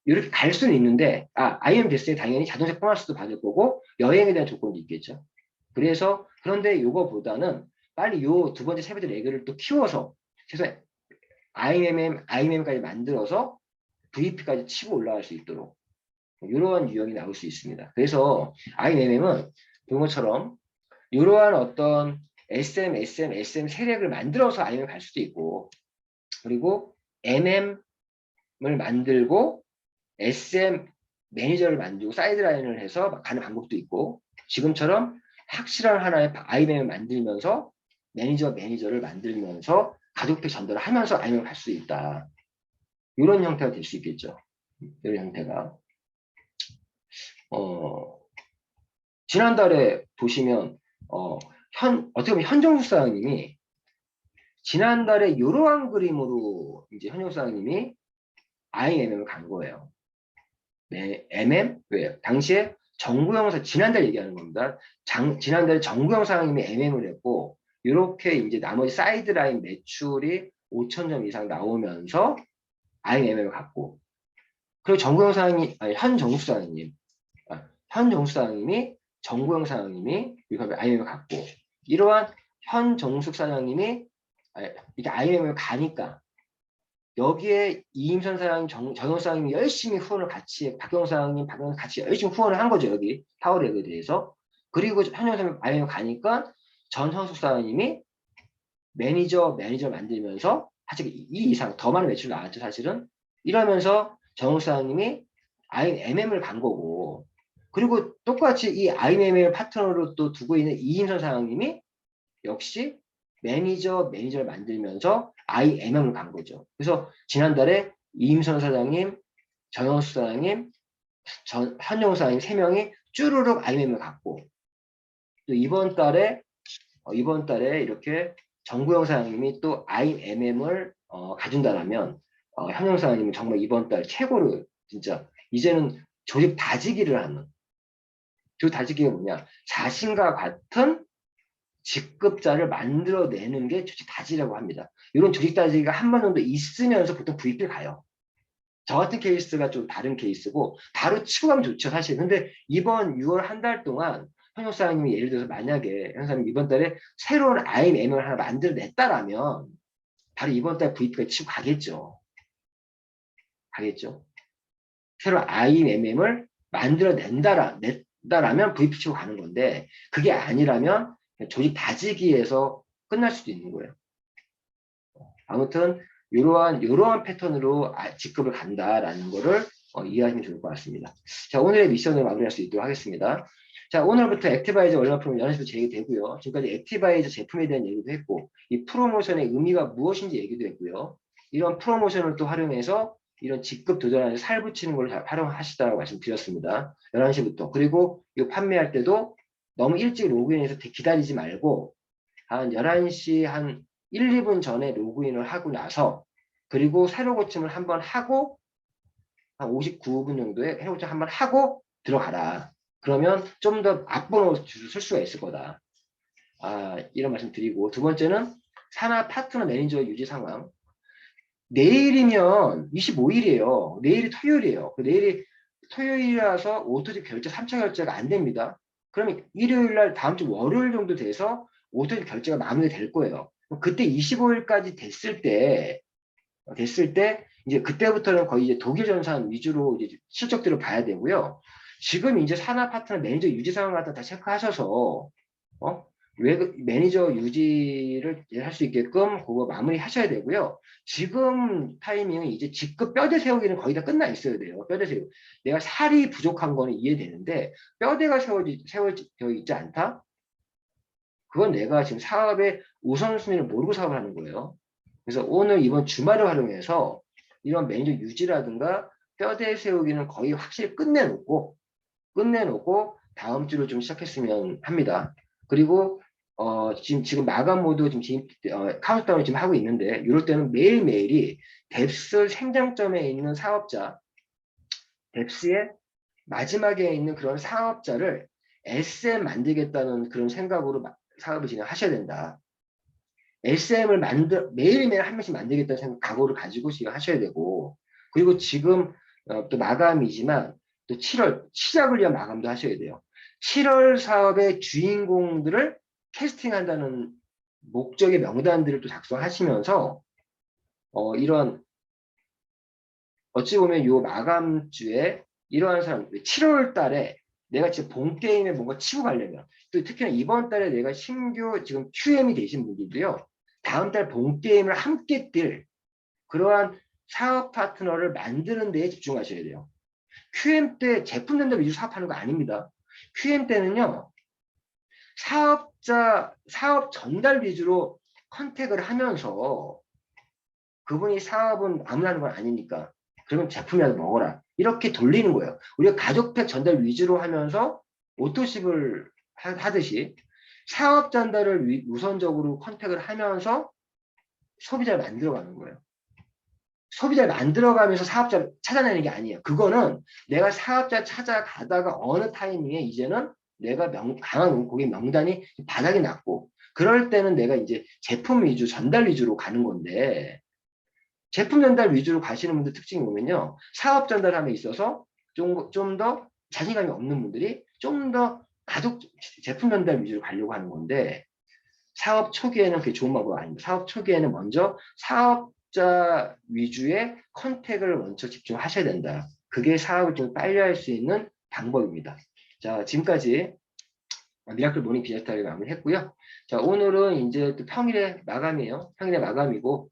이렇게 갈 수는 있는데 IM 됐을 때 당연히 자동차 보너스도 받을 거고 여행에 대한 조건도 있겠죠. 그래서 그런데 이거보다는 빨리 요 두 번째 세 번째 레그를 또 키워서 최소 IMM까지 만들어서 VP까지 치고 올라갈 수 있도록 이러한 유형이 나올 수 있습니다. 그래서 IMM은 이런 것처럼 이러한 어떤 SM 세력을 만들어서 IMM 갈 수도 있고 그리고 MM을 만들고 SM 매니저를 만들고 사이드라인을 해서 가는 방법도 있고 지금처럼 확실한 하나의 IMM을 만들면서 매니저를 만들면서 가족들 전달을 하면서 IMM을 갈 수 있다. 이런 형태가 될 수 있겠죠. 이런 형태가. 지난달에 보시면 어떻게 보면 현정수 사장님이 지난달에 이러한 그림으로 이제 현정수 사장님이 IMM을 간 거예요. 네, MM? 왜? 당시에 정구영 지난달 얘기하는 겁니다. 지난달에 정구영 사장님이 MM을 했고 이렇게 이제 나머지 사이드라인 매출이 5,000점 이상 나오면서 IMM을 갔고 그리고 정구영 사장님, 아니 현정수 사장님이 정구영 사장님이 이렇게 IMM을 갔고 이러한 현정숙 사장님이 이렇게 IMM을 가니까 여기에 이임선 사장님, 정영 사장님이 열심히 후원을 같이 박경 사장님, 박경 같이 열심히 후원을 한 거죠. 여기 파워렉에 대해서. 그리고 현영 사장님 IMM 가니까 전현숙 사장님이 매니저 만들면서 사실 이 이상 더 많은 매출 나왔죠. 사실은 이러면서 정영 사장님이 IMM을 간 거고 그리고 똑같이 이 IMM을 파트너로 또 두고 있는 이임선 사장님이 역시 매니저를 만들면서 IMM을 간 거죠. 그래서 지난달에 이임선 사장님, 정영수 사장님, 현영수 사장님 3명이 쭈루룩 IMM을 갔고 또 이번 달에 이렇게 정구영 사장님이 또 IMM을 가준다라면 현영 사장님은 정말 이번 달 최고로 진짜 이제는 조직 다지기를 하는 조직 다지기가 뭐냐 자신과 같은 직급자를 만들어내는 게 조직 다지라고 합니다. 이런 조직 다지가 한 번 정도 있으면서 보통 VP를 가요. 저 같은 케이스가 좀 다른 케이스고 바로 치고 가면 좋죠 사실. 근데 이번 6월 한 달 동안 현역 사장님이 예를 들어서 만약에 현역 사장님 이번 달에 새로운 IMM을 하나 만들어냈다라면 바로 이번 달 VP가 치고 가겠죠. 새로운 IMM을 만들어낸다라면 VP 치고 가는 건데 그게 아니라면 조직 다지기에서 끝날 수도 있는 거예요. 아무튼 이러한 패턴으로 직급을 간다라는 거를 이해하시면 좋을 것 같습니다. 자, 오늘의 미션을 마무리할 수 있도록 하겠습니다. 자, 오늘부터 액티바이저 월마프로 연습이 재개되고요. 지금까지 액티바이저 제품에 대한 얘기도 했고 이 프로모션의 의미가 무엇인지 얘기도 했고요. 이런 프로모션을 또 활용해서 이런 직급 도전하는 살 붙이는 걸 활용하시다라고 말씀드렸습니다. 11시부터. 그리고 이 판매할 때도 너무 일찍 로그인해서 기다리지 말고 한 11시 한 1, 2분 전에 로그인을 하고 나서 그리고 새로 고침을 한번 하고 한 59분 정도에 새로 고침 한번 하고 들어가라. 그러면 좀 더 앞번호 줄을 쓸 수가 있을 거다. 이런 말씀 드리고 두 번째는 산하 파트너 매니저 유지 상황. 내일이면 25일이에요. 내일이 토요일이에요. 내일이 토요일이라서 오토집 결제 3차 결제가 안 됩니다. 그러면 일요일 날 다음 주 월요일 정도 돼서 오토집 결제가 마무리될 거예요. 그때 25일까지 됐을 때 이제 그때부터는 거의 이제 독일 전산 위주로 이제 실적들을 봐야 되고요. 지금 이제 산하 파트너 매니저 유지 상황 같은 다 체크하셔서 왜 매니저 유지를 할 수 있게끔 그거 마무리 하셔야 되고요. 지금 타이밍은 이제 직급 뼈대 세우기는 거의 다 끝나 있어야 돼요. 뼈대 세우. 내가 살이 부족한 거는 이해되는데 뼈대가 세워져 있지 않다? 그건 내가 지금 사업의 우선순위를 모르고 사업을 하는 거예요. 그래서 오늘 이번 주말을 활용해서 이런 매니저 유지라든가 뼈대 세우기는 거의 확실히 끝내놓고 다음 주로 좀 시작했으면 합니다. 그리고 지금 마감 모드 지금 카운트다운을 지금 하고 있는데 이럴 때는 매일매일이 뎁스 생장점에 있는 사업자, 뎁스의 마지막에 있는 그런 사업자를 SM 만들겠다는 그런 생각으로 사업을 진행하셔야 된다. SM을 매일매일 한 명씩 만들겠다는 생각, 각오를 가지고 지금 하셔야 되고, 그리고 지금 또 마감이지만 또 7월 시작을 위한 마감도 하셔야 돼요. 7월 사업의 주인공들을 캐스팅한다는 목적의 명단들을 또 작성하시면서 이런 어찌 보면 요 마감주에 이러한 사람 7월 달에 내가 지금 본 게임에 뭔가 치고 가려면 또 특히나 이번 달에 내가 신규 지금 QM이 되신 분들도요. 다음 달 본 게임을 함께 뛸 그러한 사업 파트너를 만드는 데에 집중하셔야 돼요. QM 때 제품 전달 위주 사업하는 거 아닙니다. QM 때는요. 사업 전달 위주로 컨택을 하면서 그분이 사업은 아무나 하는 건 아니니까 그러면 제품이라도 먹어라. 이렇게 돌리는 거예요. 우리가 가족팩 전달 위주로 하면서 오토십을 하듯이 사업 전달을 우선적으로 컨택을 하면서 소비자를 만들어가는 거예요. 소비자를 만들어가면서 사업자를 찾아내는 게 아니에요. 그거는 내가 사업자 찾아가다가 어느 타이밍에 이제는 내가 강한 고객 명단이 바닥이 났고 그럴 때는 내가 이제 제품 위주, 전달 위주로 가는 건데 제품 전달 위주로 가시는 분들 특징이 보면요. 사업 전달함에 있어서 좀 더 자신감이 없는 분들이 좀 더 가족 제품 전달 위주로 가려고 하는 건데 사업 초기에는 그게 좋은 방법 아닙니다. 사업 초기에는 먼저 사업자 위주의 컨택을 먼저 집중하셔야 된다. 그게 사업을 좀 빨리 할 수 있는 방법입니다. 자, 지금까지 미라클 모닝 비즈니스타를 마무리했고요. 자, 오늘은 이제 또 평일에 마감이에요. 평일에 마감이고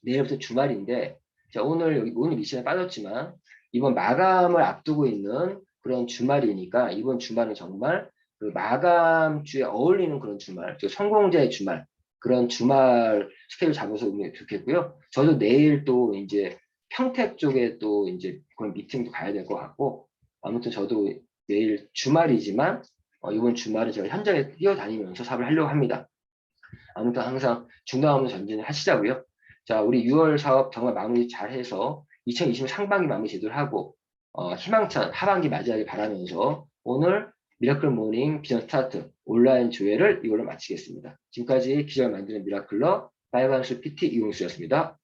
내일부터 주말인데 자, 오늘 이 시간에 빠졌지만 이번 마감을 앞두고 있는 그런 주말이니까 이번 주말은 정말 그 마감주에 어울리는 그런 주말, 성공자의 주말 그런 주말 스케줄 잡아서 오면 좋겠고요. 저도 내일 또 이제 평택 쪽에 또 이제 그런 미팅도 가야 될 것 같고 아무튼 저도 내일 주말이지만 이번 주말은 제가 현장에 뛰어다니면서 사업을 하려고 합니다. 아무튼 항상 중단 없는 전진을 하시자고요. 자, 우리 6월 사업 정말 마무리 잘해서 2020년 상반기 마무리 제대로 하고 희망찬 하반기 맞이하길 바라면서 오늘 미라클 모닝 비전 스타트 온라인 조회를 이걸로 마치겠습니다. 지금까지 기절 만드는 미라클러 빨간술 PT 이용수였습니다.